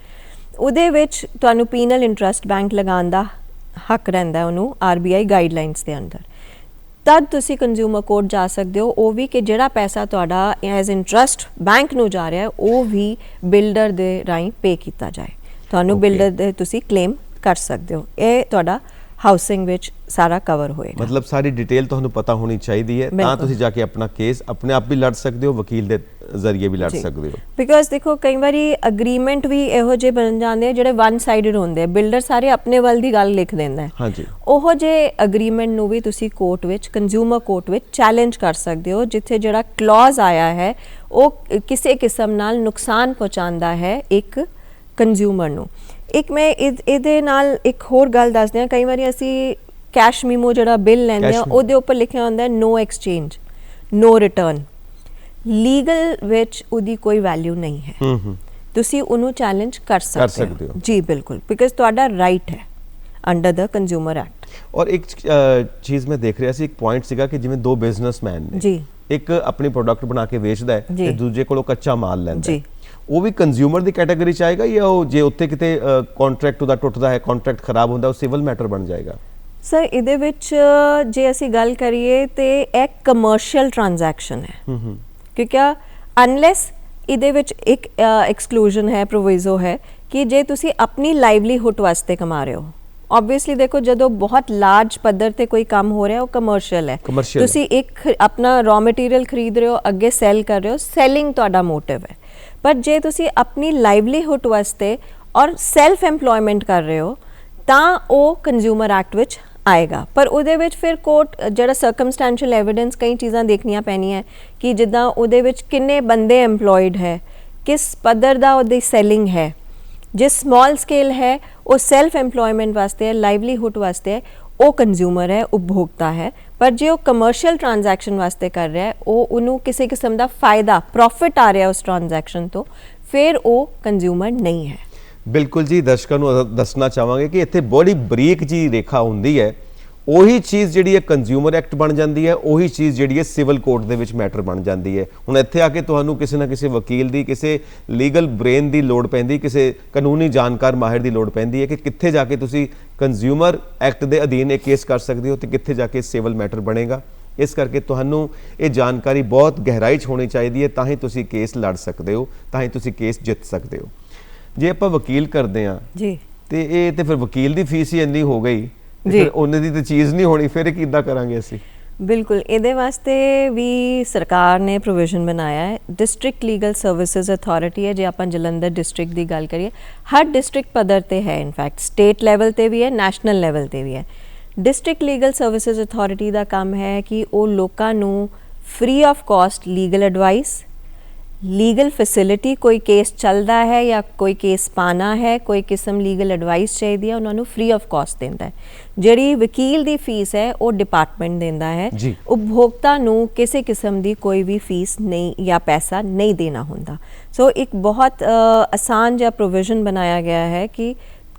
ਉਹਦੇ ਵਿੱਚ ਤੁਹਾਨੂੰ ਪੀਨਲ ਇੰਟਰਸਟ ਬੈਂਕ ਲਗਾਉਣ ਦਾ ਹੱਕ ਰਹਿੰਦਾ ਉਹਨੂੰ RBI ਗਾਈਡਲਾਈਨਸ ਦੇ ਅੰਦਰ। ਤਦ ਤੁਸੀਂ ਕੰਜ਼ਿਊਮਰ ਕੋਰਟ ਜਾ ਸਕਦੇ ਹੋ, ਉਹ ਵੀ ਕਿ ਜਿਹੜਾ ਪੈਸਾ ਤੁਹਾਡਾ ਐਜ਼ ਇੰਟਰਸਟ ਬੈਂਕ ਨੂੰ ਜਾ ਰਿਹਾ ਉਹ ਵੀ ਬਿਲਡਰ ਦੇ ਰਾਹੀਂ ਪੇ ਕੀਤਾ ਜਾਏ, ਤੁਹਾਨੂੰ ਬਿਲਡਰ ਦੇ ਤੁਸੀਂ ਕਲੇਮ ਕਰ ਸਕਦੇ ਹੋ। ਇਹ ਤੁਹਾਡਾ ਹਾਊਸਿੰਗ ਵਿੱਚ ਸਾਰਾ ਕਵਰ ਹੋਏਗਾ। ਮਤਲਬ ਸਾਰੀ ਡਿਟੇਲ ਤੁਹਾਨੂੰ ਪਤਾ ਹੋਣੀ ਚਾਹੀਦੀ ਹੈ, ਤਾਂ ਬਿਲਕੁਲ। ਤੁਸੀਂ ਜਾ ਕੇ ਆਪਣਾ ਕੇਸ ਆਪਣੇ ਆਪ ਵੀ ਲੜ ਸਕਦੇ ਹੋ, ਵਕੀਲ ਦੇ ਜ਼ਰੀਏ ਵੀ ਲੜ ਸਕਦੇ ਹੋ। ਬਿਕਾਜ਼ ਦੇਖੋ ਕਈ ਵਾਰੀ ਅਗਰੀਮੈਂਟ ਵੀ ਇਹੋ ਜਿਹੇ ਬਣ ਜਾਂਦੇ ਆ ਜਿਹੜੇ ਵਨ ਸਾਈਡਡ ਹੁੰਦੇ ਆ, ਬਿਲਡਰ ਸਾਰੇ ਆਪਣੇ ਵੱਲ ਦੀ ਗੱਲ ਲਿਖ ਦਿੰਦਾ ਹੈ। ਹਾਂਜੀ, ਉਹੋ ਜਿਹੇ ਅਗਰੀਮੈਂਟ ਨੂੰ ਵੀ ਤੁਸੀਂ ਕੋਰਟ ਵਿੱਚ, ਕੰਜ਼ਿਊਮਰ ਕੋਰਟ ਵਿੱਚ ਚੈਲੰਜ ਕਰ ਸਕਦੇ ਹੋ, ਜਿੱਥੇ ਜਿਹੜਾ ਕਲੌਜ਼ ਆਇਆ ਹੈ ਉਹ ਕਿਸੇ ਕਿਸਮ ਨਾਲ ਨੁਕਸਾਨ ਪਹੁੰਚਾਉਂਦਾ ਹੈ ਇੱਕ ਕੰਜ਼ਿਊਮਰ ਨੂੰ। ਇੱਕ ਮੈਂ ਇਹਦੇ ਨਾਲ ਇੱਕ ਹੋਰ ਗੱਲ ਦੱਸਦੇ ਹਾਂ, ਕਈ ਵਾਰੀ ਅਸੀਂ ਕੈਸ਼ ਮੀਮੋ ਜਿਹੜਾ ਬਿੱਲ ਲੈਂਦੇ ਆ ਉਹਦੇ ਉੱਪਰ ਲਿਖਿਆ ਹੁੰਦਾ ਨੋ ਐਕਸਚੇਂਜ, ਨੋ ਰਿਟਰਨ। ਲੀਗਲ ਵਿੱਚ ਉਹਦੀ ਕੋਈ ਵੈਲਿਊ ਨਹੀਂ ਹੈ, ਤੁਸੀਂ ਉਹਨੂੰ ਚੈਲੰਜ ਕਰ ਸਕਦੇ ਹੋ। ਜੀ ਬਿਲਕੁਲ, ਬਿਕਾਜ਼ ਤੁਹਾਡਾ ਰਾਈਟ ਹੈ ਅੰਡਰ ਦ ਕੰਜ਼ਿਊਮਰ ਐਕਟ। ਔਰ ਇੱਕ ਚੀਜ਼ ਮੈਂ ਦੇਖ ਰਿਹਾ ਸੀ, ਇੱਕ ਪੁਆਇੰਟ ਸੀਗਾ ਕਿ ਜਿਵੇਂ ਦੋ ਬਿਜ਼ਨਸਮੈਨ ਨੇ, ਜੀ, ਇੱਕ ਆਪਣੀ ਪ੍ਰੋਡਕਟ ਬਣਾ ਕੇ ਵੇਚਦਾ ਹੈ ਤੇ ਦੂਜੇ ਕੋਲੋਂ ਕੱਚਾ ਮਾਲ ਲੈਂਦਾ ਹੈ, ਜੀ, ਉਹ ਵੀ ਕੰਜ਼ਿਊਮਰ ਦੀ ਕੈਟਾਗਰੀ ਚ ਆਏਗਾ ਜਾਂ ਉਹ ਜੇ ਉੱਤੇ ਕਿਤੇ ਕੰਟਰੈਕਟ ਉਹਦਾ ਟੁੱਟਦਾ ਹੈ, ਕੰਟਰੈਕਟ ਖਰਾਬ ਹੁੰਦਾ, ਉਹ ਸਿਵਲ ਮੈਟਰ ਬਣ ਜਾਏਗਾ? ਸਰ ਇਹਦੇ ਵਿੱਚ ਜੇ ਅਸੀਂ ਗੱਲ ਕਰੀਏ ਤੇ ਇਹ ਕਮਰਸ਼ੀਅਲ ਟ੍ਰਾਂਜੈਕਸ਼ਨ ਹੈ, ਕਿਉਂਕਿ ਅਨਲੈਸ ਇਹਦੇ ਵਿੱਚ ਇੱਕ ਐਕਸਕਲੂਜਨ ਹੈ, ਪ੍ਰੋਵੀਜ਼ੋ ਹੈ ਕਿ ਜੇ ਤੁਸੀਂ ਆਪਣੀ ਲਾਈਵਲੀਹੁੱਡ ਵਾਸਤੇ ਕਮਾ ਰਹੇ ਹੋ। ਆਬਵੀਅਸਲੀ ਦੇਖੋ ਜਦੋਂ ਬਹੁਤ ਲਾਰਜ ਪੱਧਰ ਤੇ ਕੋਈ ਕੰਮ ਹੋ ਰਿਹਾ ਉਹ ਕਮਰਸ਼ੀਅਲ ਹੈ, ਤੁਸੀਂ ਇੱਕ ਆਪਣਾ ਰॉ ਮਟੀਰੀਅਲ ਖਰੀਦ ਰਹੇ ਹੋ, ਅੱਗੇ ਸੈਲ ਕਰ ਰਹੇ ਹੋ, ਸੈਲਿੰਗ ਤੁਹਾਡਾ ਮੋਟਿਵ ਹੈ। ਪਰ ਜੇ ਤੁਸੀਂ ਆਪਣੀ ਲਾਈਵਲੀਹੁੱਡ ਵਾਸਤੇ ਔਰ ਸੈਲਫ ਐਮਪਲੋਇਮੈਂਟ ਕਰ ਰਹੇ ਹੋ ਤਾਂ ਉਹ ਕੰਜ਼ਿਊਮਰ ਐਕਟ ਵਿੱਚ ਆਏਗਾ। ਪਰ ਉਹਦੇ ਵਿੱਚ ਫਿਰ ਕੋਰਟ ਜਿਹੜਾ ਸਰਕਮਸਟੈਂਸ਼ੀਅਲ ਐਵੀਡੈਂਸ, ਕਈ ਚੀਜ਼ਾਂ ਦੇਖਣੀਆਂ ਪੈਣੀਆਂ ਕਿ ਜਿੱਦਾਂ ਉਹਦੇ ਵਿੱਚ ਕਿੰਨੇ ਬੰਦੇ ਐਮਪਲੋਇਡ ਹੈ, ਕਿਸ ਪੱਧਰ ਦਾ ਉਹਦੀ ਸੈਲਿੰਗ ਹੈ। ਜੇ ਸਮਾਲ ਸਕੇਲ ਹੈ ਉਹ ਸੈਲਫ ਐਮਪਲੋਇਮੈਂਟ ਵਾਸਤੇ ਹੈ, ਲਾਈਵਲੀਹੁੱਡ ਵਾਸਤੇ ਹੈ, ਉਹ ਕੰਜ਼ਿਊਮਰ ਹੈ, ਉਪਭੋਗਤਾ ਹੈ। ਪਰ ਜੇ ਉਹ ਕਮਰਸ਼ੀਅਲ ਟ੍ਰਾਂਜੈਕਸ਼ਨ ਵਾਸਤੇ ਕਰ ਰਿਹਾ ਹੈ, ਉਹਨੂੰ ਕਿਸੇ ਕਿਸਮ ਦਾ ਫਾਇਦਾ, ਪ੍ਰੋਫਿਟ ਆ ਰਿਹਾ ਉਸ ਟ੍ਰਾਂਜੈਕਸ਼ਨ ਤੋਂ, ਫਿਰ ਉਹ ਕੰਜ਼ਿਊਮਰ ਨਹੀਂ ਹੈ। ਬਿਲਕੁਲ ਜੀ, ਦਰਸ਼ਕਾਂ ਨੂੰ ਦੱਸਣਾ ਚਾਹਾਂਗੇ ਕਿ ਇੱਥੇ ਬੜੀ ਬਰੀਕ ਜੀ ਰੇਖਾ ਹੁੰਦੀ ਹੈ। ਉਹੀ ਚੀਜ਼ ਜਿਹੜੀ ਹੈ ਕੰਜ਼ਿਊਮਰ ਐਕਟ ਬਣ ਜਾਂਦੀ ਹੈ, ਉਹੀ ਚੀਜ਼ ਜਿਹੜੀ ਹੈ ਸਿਵਲ ਕੋਰਟ ਦੇ ਵਿੱਚ ਮੈਟਰ ਬਣ ਜਾਂਦੀ ਹੈ। ਹੁਣ ਇੱਥੇ ਆ ਕੇ ਤੁਹਾਨੂੰ ਕਿਸੇ ਨਾ ਕਿਸੇ ਵਕੀਲ ਦੀ, ਕਿਸੇ ਲੀਗਲ ਬ੍ਰੇਨ ਦੀ ਲੋੜ ਪੈਂਦੀ, ਕਿਸੇ ਕਾਨੂੰਨੀ ਜਾਣਕਾਰ ਮਾਹਿਰ ਦੀ ਲੋੜ ਪੈਂਦੀ ਹੈ ਕਿ ਕਿੱਥੇ ਜਾ ਕੇ ਤੁਸੀਂ ਕੰਜ਼ਿਊਮਰ ਐਕਟ ਦੇ ਅਧੀਨ ਇਹ ਕੇਸ ਕਰ ਸਕਦੇ ਹੋ ਤੇ ਕਿੱਥੇ ਜਾ ਕੇ ਸਿਵਲ ਮੈਟਰ ਬਣੇਗਾ। ਇਸ ਕਰਕੇ ਤੁਹਾਨੂੰ ਇਹ ਜਾਣਕਾਰੀ ਬਹੁਤ ਗਹਿਰਾਈ 'ਚ ਹੋਣੀ ਚਾਹੀਦੀ ਹੈ, ਤਾਂ ਹੀ ਤੁਸੀਂ ਕੇਸ ਲੜ ਸਕਦੇ ਹੋ, ਤਾਂ ਹੀ ਤੁਸੀਂ ਕੇਸ ਜਿੱਤ ਸਕਦੇ ਹੋ। ਜੇ ਆਪਾਂ ਵਕੀਲ ਕਰਦੇ ਹਾਂ ਜੀ ਤੇ ਇਹ ਤੇ ਫਿਰ ਵਕੀਲ ਦੀ ਫੀਸ ਹੀ ਇੰਨੀ ਹੋ ਗਈ, ਫਿਰ ਉਹਨੇ ਦੀ ਤਾਂ ਚੀਜ਼ ਨਹੀਂ ਹੋਣੀ, ਫਿਰ ਕਿੱਦਾਂ ਕਰਾਂਗੇ ਅਸੀਂ? ਬਿਲਕੁਲ, ਇਹਦੇ ਵਾਸਤੇ ਵੀ ਸਰਕਾਰ ਨੇ ਪ੍ਰੋਵੀਜ਼ਨ ਬਣਾਇਆ ਹੈ। ਡਿਸਟ੍ਰਿਕਟ ਲੀਗਲ ਸਰਵਿਸਿਜ਼ ਅਥਾਰਟੀ ਹੈ, ਜੇ ਆਪਾਂ ਜਲੰਧਰ ਡਿਸਟ੍ਰਿਕਟ ਦੀ ਗੱਲ ਕਰੀਏ, ਹਰ ਡਿਸਟ੍ਰਿਕਟ ਪੱਧਰ ਤੇ ਹੈ, ਇਨਫੈਕਟ ਸਟੇਟ ਲੈਵਲ ਤੇ ਵੀ ਹੈ, ਨੈਸ਼ਨਲ ਲੈਵਲ ਤੇ ਵੀ ਹੈ। ਡਿਸਟ੍ਰਿਕਟ ਲੀਗਲ ਸਰਵਿਸਿਜ਼ ਅਥਾਰਟੀ ਦਾ ਕੰਮ ਹੈ ਕਿ ਉਹ ਲੋਕਾਂ ਨੂੰ free of cost legal advice, legal facility, ਕੋਈ ਕੇਸ ਚੱਲਦਾ ਹੈ ਜਾਂ ਕੋਈ ਕੇਸ ਪਾਣਾ ਹੈ, ਕੋਈ ਕਿਸਮ ਲੀਗਲ ਐਡਵਾਈਸ ਚਾਹੀਦੀ ਹੈ, ਉਹਨਾਂ ਨੂੰ ਫ੍ਰੀ ਆਫ ਕਾਸਟ ਦਿੰਦਾ ਹੈ। ਜਿਹੜੀ ਵਕੀਲ ਦੀ ਫੀਸ ਹੈ ਉਹ ਡਿਪਾਰਟਮੈਂਟ ਦਿੰਦਾ ਹੈ। ਉਪਭੋਗਤਾ ਨੂੰ ਕਿਸੇ ਕਿਸਮ ਦੀ ਕੋਈ ਵੀ ਫੀਸ ਨਹੀਂ ਜਾਂ ਪੈਸਾ ਨਹੀਂ ਦੇਣਾ ਹੁੰਦਾ। ਸੋ ਇੱਕ ਬਹੁਤ ਆਸਾਨ ਜਿਹਾ ਪ੍ਰੋਵੀਜ਼ਨ ਬਣਾਇਆ ਗਿਆ ਹੈ ਕਿ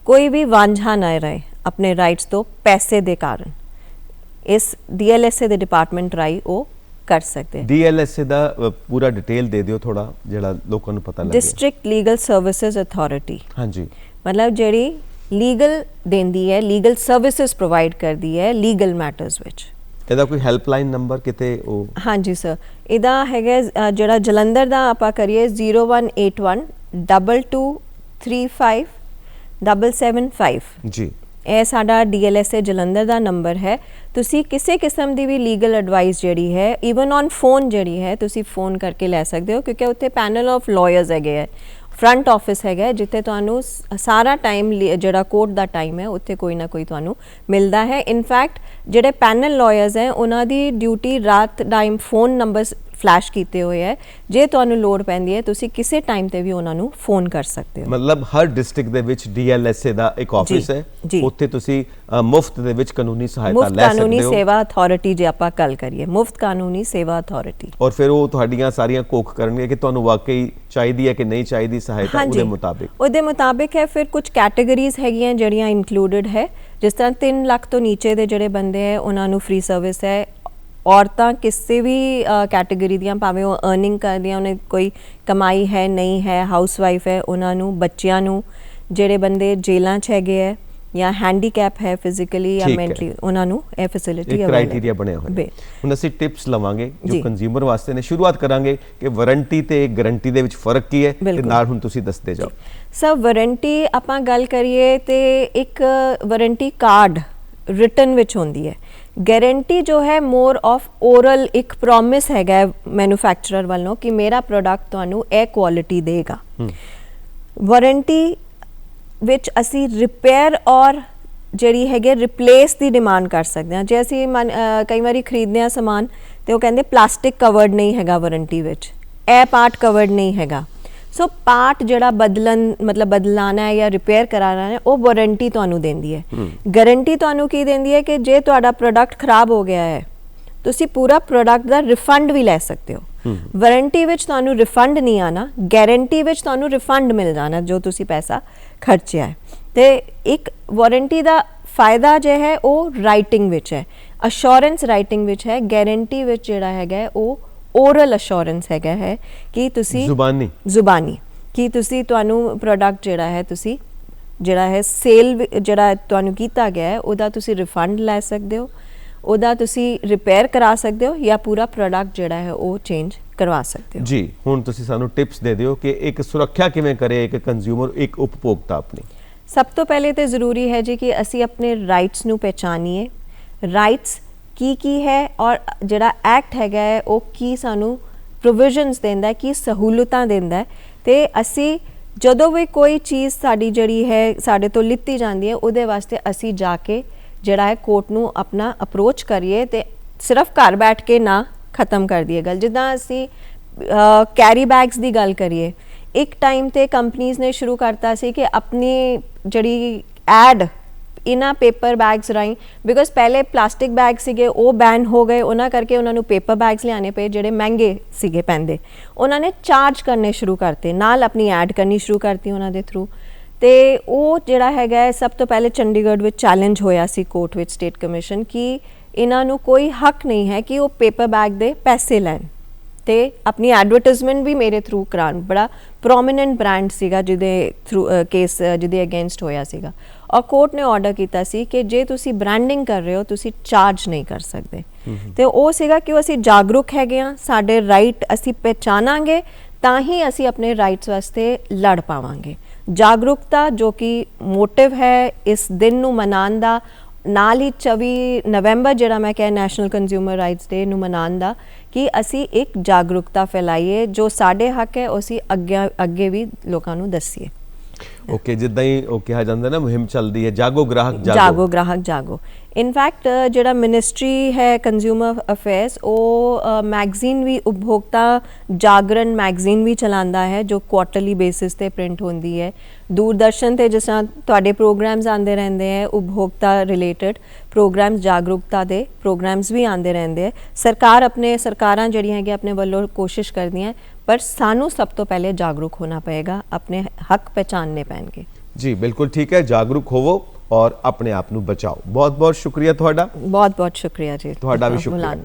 ਕੋਈ ਵੀ ਵਾਂਝਾ ਨਾ ਰਹੇ ਆਪਣੇ ਰਾਈਟਸ ਤੋਂ ਪੈਸੇ ਦੇ ਕਾਰਨ, ਇਸ DLSA ਦੇ ਡਿਪਾਰਟਮੈਂਟ ਰਾਹੀਂ ਉਹ ਕਰ ਸਕਦੇ। DLSA ਦਾ ਪੂਰਾ ਡਿਟੇਲ ਦੇ ਦਿਓ ਥੋੜਾ, ਜਿਹੜਾ ਲੋਕਾਂ ਨੂੰ ਪਤਾ ਲੱਗੇ। ਡਿਸਟ੍ਰਿਕਟ ਲੀਗਲ ਸਰਵਿਸਿਜ਼ ਅਥਾਰਟੀ, ਹਾਂਜੀ, ਮਤਲਬ ਜਿਹੜੀ ਲੀਗਲ ਦਿੰਦੀ ਹੈ, ਲੀਗਲ ਸਰਵਿਸਿਜ਼ ਪ੍ਰੋਵਾਈਡ ਕਰਦੀ ਹੈ ਲੀਗਲ ਮੈਟਰਸ ਵਿੱਚ। ਇਹਦਾ ਕੋਈ ਹੈਲਪਲਾਈਨ ਨੰਬਰ ਕਿਤੇ ਉਹ? ਹਾਂਜੀ ਸਰ, ਇਹਦਾ ਹੈਗਾ ਜਿਹੜਾ ਜਲੰਧਰ ਦਾ ਆਪਾਂ ਕਰੀਏ 0181 22 35 775 ਜੀ, ਇਹ ਸਾਡਾ DLSA ਜਲੰਧਰ ਦਾ ਨੰਬਰ ਹੈ। ਤੁਸੀਂ ਕਿਸੇ ਕਿਸਮ ਦੀ ਵੀ ਲੀਗਲ ਐਡਵਾਈਸ ਜਿਹੜੀ ਹੈ, ਈਵਨ ਔਨ ਫੋਨ ਜਿਹੜੀ ਹੈ, ਤੁਸੀਂ ਫੋਨ ਕਰਕੇ ਲੈ ਸਕਦੇ ਹੋ, ਕਿਉਂਕਿ ਉੱਥੇ ਪੈਨਲ ਆਫ ਲਾਇਰਸ ਹੈਗੇ ਹੈ, ਫਰੰਟ ਆਫਿਸ ਹੈਗਾ ਜਿੱਥੇ ਤੁਹਾਨੂੰ ਸਾਰਾ ਟਾਈਮ ਜਿਹੜਾ ਕੋਰਟ ਦਾ ਟਾਈਮ ਹੈ ਉੱਥੇ ਕੋਈ ਨਾ ਕੋਈ ਤੁਹਾਨੂੰ ਮਿਲਦਾ ਹੈ। ਇਨਫੈਕਟ ਜਿਹੜੇ ਪੈਨਲ ਲਾਇਰਸ ਹੈ ਉਹਨਾਂ ਦੀ ਡਿਊਟੀ ਰਾਤ ਟਾਈਮ ਫੋਨ ਨੰਬਰਸ ਫਲੈਸ਼ ਕੀਤੇ ਹੋਏ ਹੈ, ਜੇ ਤੁਹਾਨੂੰ ਲੋੜ ਪੈਂਦੀ ਹੈ ਤੁਸੀਂ ਕਿਸੇ ਟਾਈਮ ਤੇ ਵੀ ਉਹਨਾਂ ਨੂੰ ਫੋਨ ਕਰ ਸਕਦੇ ਹੋ। ਮਤਲਬ ਹਰ ਡਿਸਟ੍ਰਿਕਟ ਦੇ ਵਿੱਚ DLSA ਦਾ ਇੱਕ ਆਫਿਸ ਹੈ, ਉੱਥੇ ਤੁਸੀਂ ਮੁਫਤ ਦੇ ਵਿੱਚ ਕਾਨੂੰਨੀ ਸਹਾਇਤਾ ਲੈ ਸਕਦੇ ਹੋ। ਕਾਨੂੰਨੀ ਸੇਵਾ ਅਥਾਰਟੀ ਜੇ ਆਪਾਂ ਗੱਲ ਕਰੀਏ, ਮੁਫਤ ਕਾਨੂੰਨੀ ਸੇਵਾ ਅਥਾਰਟੀ। ਔਰ ਫਿਰ ਉਹ ਤੁਹਾਡੀਆਂ ਸਾਰੀਆਂ ਕੋਖ ਕਰਨਗੇ ਕਿ ਤੁਹਾਨੂੰ ਵਾਕਈ ਚਾਹੀਦੀ ਹੈ ਕਿ ਨਹੀਂ ਚਾਹੀਦੀ ਸਹਾਇਤਾ, ਉਹਦੇ ਮੁਤਾਬਿਕ ਹੈ। ਫਿਰ ਕੁਝ ਕੈਟਾਗਰੀਜ਼ ਹੈਗੀਆਂ ਜਿਹੜੀਆਂ ਇਨਕਲੂਡਡ ਹੈ, ਜਿਸ ਤਰ੍ਹਾਂ 3 ਲੱਖ ਤੋਂ ਨੀਚੇ ਦੇ ਜਿਹੜੇ ਬੰਦੇ ਹੈ ਉਹਨਾਂ ਨੂੰ ਫ੍ਰੀ ਸਰਵਿਸ ਹੈ। ਔਰਤਾਂ ਕਿਸੇ ਵੀ ਕੈਟਾਗਰੀ ਦੀਆਂ, ਭਾਵੇਂ ਉਹ ਅਰਨਿੰਗ ਕਰਦੀਆਂ, ਉਹਨੇ ਕੋਈ ਕਮਾਈ ਹੈ ਨਹੀਂ ਹੈ, ਹਾਊਸ ਵਾਈਫ ਹੈ, ਉਹਨਾਂ ਨੂੰ, ਬੱਚਿਆਂ ਨੂੰ, ਜਿਹੜੇ ਬੰਦੇ ਜੇਲ੍ਹਾਂ 'ਚ ਹੈਗੇ ਹੈ ਜਾਂ ਹੈਂਡੀਕੈਪ ਹੈ ਫਿਜ਼ੀਕਲੀ ਜਾਂ ਮੈਂਟਲੀ, ਉਹਨਾਂ ਨੂੰ ਇਹ ਫੈਸਿਲਿਟੀ ਹੈ। ਕ੍ਰਾਈਟੇਰੀਆ ਬਣਿਆ ਹੋਇਆ। ਹੁਣ ਅਸੀਂ ਟਿਪਸ ਲਵਾਂਗੇ ਜੋ ਕੰਜ਼ਿਊਮਰ ਵਾਸਤੇ ਨੇ। ਸ਼ੁਰੂਆਤ ਕਰਾਂਗੇ ਕਿ ਵਾਰੰਟੀ ਤੇ ਗਾਰੰਟੀ ਦੇ ਵਿੱਚ ਫਰਕ ਕੀ ਹੈ, ਤੇ ਨਾਲ ਹੁਣ ਤੁਸੀਂ ਦੱਸਦੇ ਜਾਓ। ਸਰ, ਵਾਰੰਟੀ ਆਪਾਂ ਗੱਲ ਕਰੀਏ ਤੇ ਇੱਕ ਵਾਰੰਟੀ ਕਾਰਡ ਰਿਟਨ ਵਿੱਚ ਹੁੰਦੀ ਹੈ। ਗਾਰੰਟੀ ਜੋ ਹੈ ਮੋਰ ਆਫ ਓਰਲ ਇੱਕ ਪ੍ਰੋਮਿਸ ਹੈਗਾ ਮੈਨੂਫੈਕਚਰਰ ਵੱਲੋਂ ਕਿ ਮੇਰਾ ਪ੍ਰੋਡਕਟ ਤੁਹਾਨੂੰ ਇਹ ਕੁਆਲਿਟੀ ਦੇਗਾ। ਵਾਰੰਟੀ ਵਿੱਚ ਅਸੀਂ ਰਿਪੇਅਰ ਔਰ ਜਿਹੜੀ ਹੈਗੇ ਰਿਪਲੇਸ ਦੀ ਡਿਮਾਂਡ ਕਰ ਸਕਦੇ ਹਾਂ। ਜੇ ਅਸੀਂ ਕਈ ਵਾਰੀ ਖਰੀਦਦੇ ਹਾਂ ਸਮਾਨ ਤੇ ਉਹ ਕਹਿੰਦੇ ਪਲਾਸਟਿਕ ਕਵਰਡ ਨਹੀਂ ਹੈਗਾ ਵਾਰੰਟੀ ਵਿੱਚ, ਇਹ ਪਾਰਟ ਕਵਰਡ ਨਹੀਂ ਹੈਗਾ। ਸੋ ਪਾਰਟ ਜਿਹੜਾ ਬਦਲਾਣਾ ਹੈ ਜਾਂ ਰਿਪੇਅਰ ਕਰਾਉਣਾ ਹੈ ਉਹ ਵਾਰੰਟੀ ਤੁਹਾਨੂੰ ਦਿੰਦੀ ਹੈ। ਗਾਰੰਟੀ ਤੁਹਾਨੂੰ ਕੀ ਦਿੰਦੀ ਹੈ ਕਿ ਜੇ ਤੁਹਾਡਾ ਪ੍ਰੋਡਕਟ ਖਰਾਬ ਹੋ ਗਿਆ ਹੈ ਤੁਸੀਂ ਪੂਰਾ ਪ੍ਰੋਡਕਟ ਦਾ ਰਿਫੰਡ ਵੀ ਲੈ ਸਕਦੇ ਹੋ। ਵਾਰੰਟੀ ਵਿੱਚ ਤੁਹਾਨੂੰ ਰਿਫੰਡ ਨਹੀਂ ਆਣਾ, ਗਾਰੰਟੀ ਵਿੱਚ ਤੁਹਾਨੂੰ ਰਿਫੰਡ ਮਿਲ ਜਾਣਾ ਜੋ ਤੁਸੀਂ ਪੈਸਾ ਖਰਚਿਆ ਹੈ। ਤੇ ਇੱਕ ਵਾਰੰਟੀ ਦਾ ਫਾਇਦਾ ਜੋ ਹੈ ਉਹ ਰਾਈਟਿੰਗ ਵਿੱਚ ਹੈ, ਅਸ਼ੋਰੈਂਸ ਰਾਈਟਿੰਗ ਵਿੱਚ ਹੈ। ਗਾਰੰਟੀ ਵਿੱਚ ਜਿਹੜਾ ਹੈਗਾ ਉਹ ਓਰਲ ਅਸ਼ੋਰੈਂਸ ਹੈਗਾ ਹੈ ਕਿ ਤੁਸੀਂ ਜ਼ੁਬਾਨੀ ਕਿ ਤੁਸੀਂ ਤੁਹਾਨੂੰ ਪ੍ਰੋਡਕਟ ਜਿਹੜਾ ਹੈ ਤੁਸੀਂ ਜਿਹੜਾ ਹੈ ਸੇਲ ਜਿਹੜਾ ਤੁਹਾਨੂੰ ਕੀਤਾ ਗਿਆ ਹੈ ਉਹਦਾ ਤੁਸੀਂ ਰਿਫੰਡ ਲੈ ਸਕਦੇ ਹੋ, ਉਹਦਾ ਤੁਸੀਂ ਰਿਪੇਅਰ ਕਰਾ ਸਕਦੇ ਹੋ ਜਾਂ ਪੂਰਾ ਪ੍ਰੋਡਕਟ ਜਿਹੜਾ ਹੈ ਉਹ ਚੇਂਜ ਕਰਵਾ ਸਕਦੇ ਹੋ। ਜੀ ਹੁਣ ਤੁਸੀਂ ਸਾਨੂੰ ਟਿਪਸ ਦੇ ਦਿਓ ਕਿ ਇੱਕ ਸੁਰੱਖਿਆ ਕਿਵੇਂ ਕਰੇ ਇੱਕ ਕੰਜ਼ਿਊਮਰ, ਇੱਕ ਉਪਭੋਗਤਾ ਆਪਣੀ। ਸਭ ਤੋਂ ਪਹਿਲੇ ਤੇ ਜ਼ਰੂਰੀ ਹੈ ਜੀ ਕਿ ਅਸੀਂ ਆਪਣੇ ਰਾਈਟਸ ਨੂੰ ਪਹਿਚਾਨੀਏ। ਰਾਈਟਸ ਕੀ ਹੈ ਔਰ ਜਿਹੜਾ ਐਕਟ ਹੈਗਾ ਹੈ ਉਹ ਕੀ ਸਾਨੂੰ ਪ੍ਰੋਵੀਜ਼ਨਸ ਦਿੰਦਾ ਹੈ, ਕੀ ਸਹੂਲਤਾਂ ਦਿੰਦਾ ਹੈ। ਤੇ ਅਸੀਂ ਜਦੋਂ ਵੀ ਕੋਈ ਚੀਜ਼ ਸਾਡੀ ਜਿਹੜੀ ਹੈ ਸਾਡੇ ਤੋਂ ਲਿੱਤੀ ਜਾਂਦੀ ਹੈ ਉਹਦੇ ਵਾਸਤੇ ਅਸੀਂ ਜਾ ਕੇ ਜਿਹੜਾ ਹੈ ਕੋਰਟ ਨੂੰ ਆਪਣਾ ਅਪਰੋਚ ਕਰੀਏ ਤੇ ਸਿਰਫ ਘਰ ਬੈਠ ਕੇ ਨਾ ਖਤਮ ਕਰ ਦਈਏ ਗੱਲ। ਜਿੱਦਾਂ ਅਸੀਂ ਕੈਰੀ ਬੈਗਸ ਦੀ ਗੱਲ ਕਰੀਏ, ਇੱਕ ਟਾਈਮ ਤੇ ਕੰਪਨੀਜ਼ ਨੇ ਸ਼ੁਰੂ ਕਰਤਾ ਸੀ ਕਿ ਆਪਣੀ ਜਿਹੜੀ ਐਡ ਇਹਨਾਂ ਪੇਪਰ ਬੈਗਸ ਰਾਹੀਂ, ਬਿਕੋਜ਼ ਪਹਿਲੇ ਪਲਾਸਟਿਕ ਬੈਗ ਸੀਗੇ ਉਹ ਬੈਨ ਹੋ ਗਏ, ਉਹਨਾਂ ਕਰਕੇ ਉਹਨਾਂ ਨੂੰ ਪੇਪਰ ਬੈਗਸ ਲਿਆਣੇ ਪਏ ਜਿਹੜੇ ਮਹਿੰਗੇ ਸੀਗੇ ਪੈਂਦੇ। ਉਹਨਾਂ ਨੇ ਚਾਰਜ ਕਰਨੇ ਸ਼ੁਰੂ ਕਰਤੇ, ਨਾਲ ਆਪਣੀ ਐਡ ਕਰਨੀ ਸ਼ੁਰੂ ਕਰਤੀ ਉਹਨਾਂ ਦੇ ਥਰੂ। ਤੇ ਉਹ ਜਿਹੜਾ ਹੈਗਾ ਸਭ ਤੋਂ ਪਹਿਲੇ ਚੰਡੀਗੜ੍ਹ ਵਿੱਚ ਚੈਲੰਜ ਹੋਇਆ ਸੀ ਕੋਰਟ ਵਿੱਚ ਸਟੇਟ ਕਮਿਸ਼ਨ ਕਿ ਇਹਨਾਂ ਨੂੰ ਕੋਈ ਹੱਕ ਨਹੀਂ ਹੈ ਕਿ ਉਹ ਪੇਪਰ ਬੈਗ ਦੇ ਪੈਸੇ ਲੈਣ ਤੇ ਆਪਣੀ ਐਡਵਰਟਾਈਜ਼ਮੈਂਟ ਵੀ ਮੇਰੇ ਥਰੂ ਕਰਾਉਣ। ਬੜਾ ਪ੍ਰੋਮੀਨੈਂਟ ਬ੍ਰਾਂਡ ਸੀਗਾ ਜਿਹਦੇ ਥਰੂ ਕੇਸ ਜਿਹਦੇ ਅਗੇਂਸਟ ਹੋਇਆ ਸੀਗਾ ਔਰ ਕੋਰਟ ਨੇ ਆਰਡਰ ਕੀਤਾ ਸੀ ਕਿ ਜੇ ਤੁਸੀਂ ਬ੍ਰਾਂਡਿੰਗ ਕਰ ਰਹੇ ਹੋ ਤੁਸੀਂ ਚਾਰਜ ਨਹੀਂ ਕਰ ਸਕਦੇ। ਤੇ ਉਹ ਸੀਗਾ ਕਿ ਅਸੀਂ ਜਾਗਰੂਕ ਹੈਗੇ ਹਾਂ, ਸਾਡੇ ਰਾਈਟ ਅਸੀਂ ਪਹਿਚਾਨਾਂਗੇ ਤਾਂ ਹੀ ਅਸੀਂ ਆਪਣੇ ਰਾਈਟਸ ਵਾਸਤੇ ਲੜ ਪਾਵਾਂਗੇ। ਜਾਗਰੂਕਤਾ ਜੋ ਕਿ ਮੋਟਿਵ ਹੈ ਇਸ ਦਿਨ ਨੂੰ ਮਨਾਉਣ ਦਾ, ਨਾਲ ਹੀ 24 ਨਵੰਬਰ ਜਿਹੜਾ ਮੈਂ ਕਿਹਾ ਨੈਸ਼ਨਲ ਕੰਜ਼ਿਊਮਰ ਰਾਈਟਸ ਡੇ ਨੂੰ ਮਨਾਉਣ ਦਾ, ਕਿ ਅਸੀਂ ਇੱਕ ਜਾਗਰੂਕਤਾ ਫੈਲਾਈਏ, ਜੋ ਸਾਡੇ ਹੱਕ ਹੈ ਅਸੀਂ ਅੱਗੇ ਵੀ ਲੋਕਾਂ ਨੂੰ ਦੱਸੀਏ। ਓਕੇ, ਜਿੱਦਾਂ ਹੀ ਉਹ ਕਿਹਾ ਜਾਂਦਾ ਨਾ ਮੁਹਿੰਮ ਚੱਲਦੀ ਹੈ ਜਾਗੋ ਗ੍ਰਾਹਕ ਜਾਗੋ, ਜਾਗੋ ਗ੍ਰਾਹਕ ਜਾਗੋ। ਇਨਫੈਕਟ ਜਿਹੜਾ ਮਿਨਿਸਟਰੀ ਹੈ ਕੰਜ਼ਿਊਮਰ ਅਫੇਅਰਸ ਉਹ ਮੈਗਜ਼ੀਨ ਵੀ ਉਪਭੋਗਤਾ ਜਾਗਰਣ ਮੈਗਜ਼ੀਨ ਵੀ ਚਲਾਉਂਦਾ ਹੈ ਜੋ ਕੁਆਰਟਰਲੀ ਬੇਸਿਸ ਤੇ ਪ੍ਰਿੰਟ ਹੁੰਦੀ ਹੈ। ਦੂਰਦਰਸ਼ਨ ਤੇ ਜਿਸ ਤਰ੍ਹਾਂ ਤੁਹਾਡੇ ਪ੍ਰੋਗਰਾਮਸ ਆਉਂਦੇ ਰਹਿੰਦੇ ਹੈ ਉਪਭੋਗਤਾ ਰਿਲੇਟਡ ਪ੍ਰੋਗਰਾਮਸ, ਜਾਗਰੂਕਤਾ ਦੇ ਪ੍ਰੋਗਰਾਮਸ ਵੀ ਆਉਂਦੇ ਰਹਿੰਦੇ ਹੈ। ਸਰਕਾਰਾਂ ਜਿਹੜੀਆਂ ਹੈਗੀਆਂ ਆਪਣੇ ਵੱਲੋਂ ਕੋਸ਼ਿਸ਼ ਕਰਦੀਆਂ, ਪਰ ਸਾਨੂੰ ਸਭ ਤੋਂ ਪਹਿਲੇ ਜਾਗਰੂਕ ਹੋਣਾ ਪਏਗਾ, ਆਪਣੇ ਹੱਕ ਪਹਿਚਾਨਣੇ ਪੈਣਗੇ। ਜੀ ਬਿਲਕੁਲ ਠੀਕ ਹੈ, ਜਾਗਰੂਕ ਹੋਵੋ ਔਰ ਆਪਣੇ ਆਪ ਨੂੰ ਬਚਾਓ। ਬਹੁਤ ਬਹੁਤ ਸ਼ੁਕਰੀਆ ਤੁਹਾਡਾ। ਬਹੁਤ ਬਹੁਤ ਸ਼ੁਕਰੀਆ ਜੀ ਤੁਹਾਡਾ ਵੀ ਸ਼ੁਕਰੀਆ।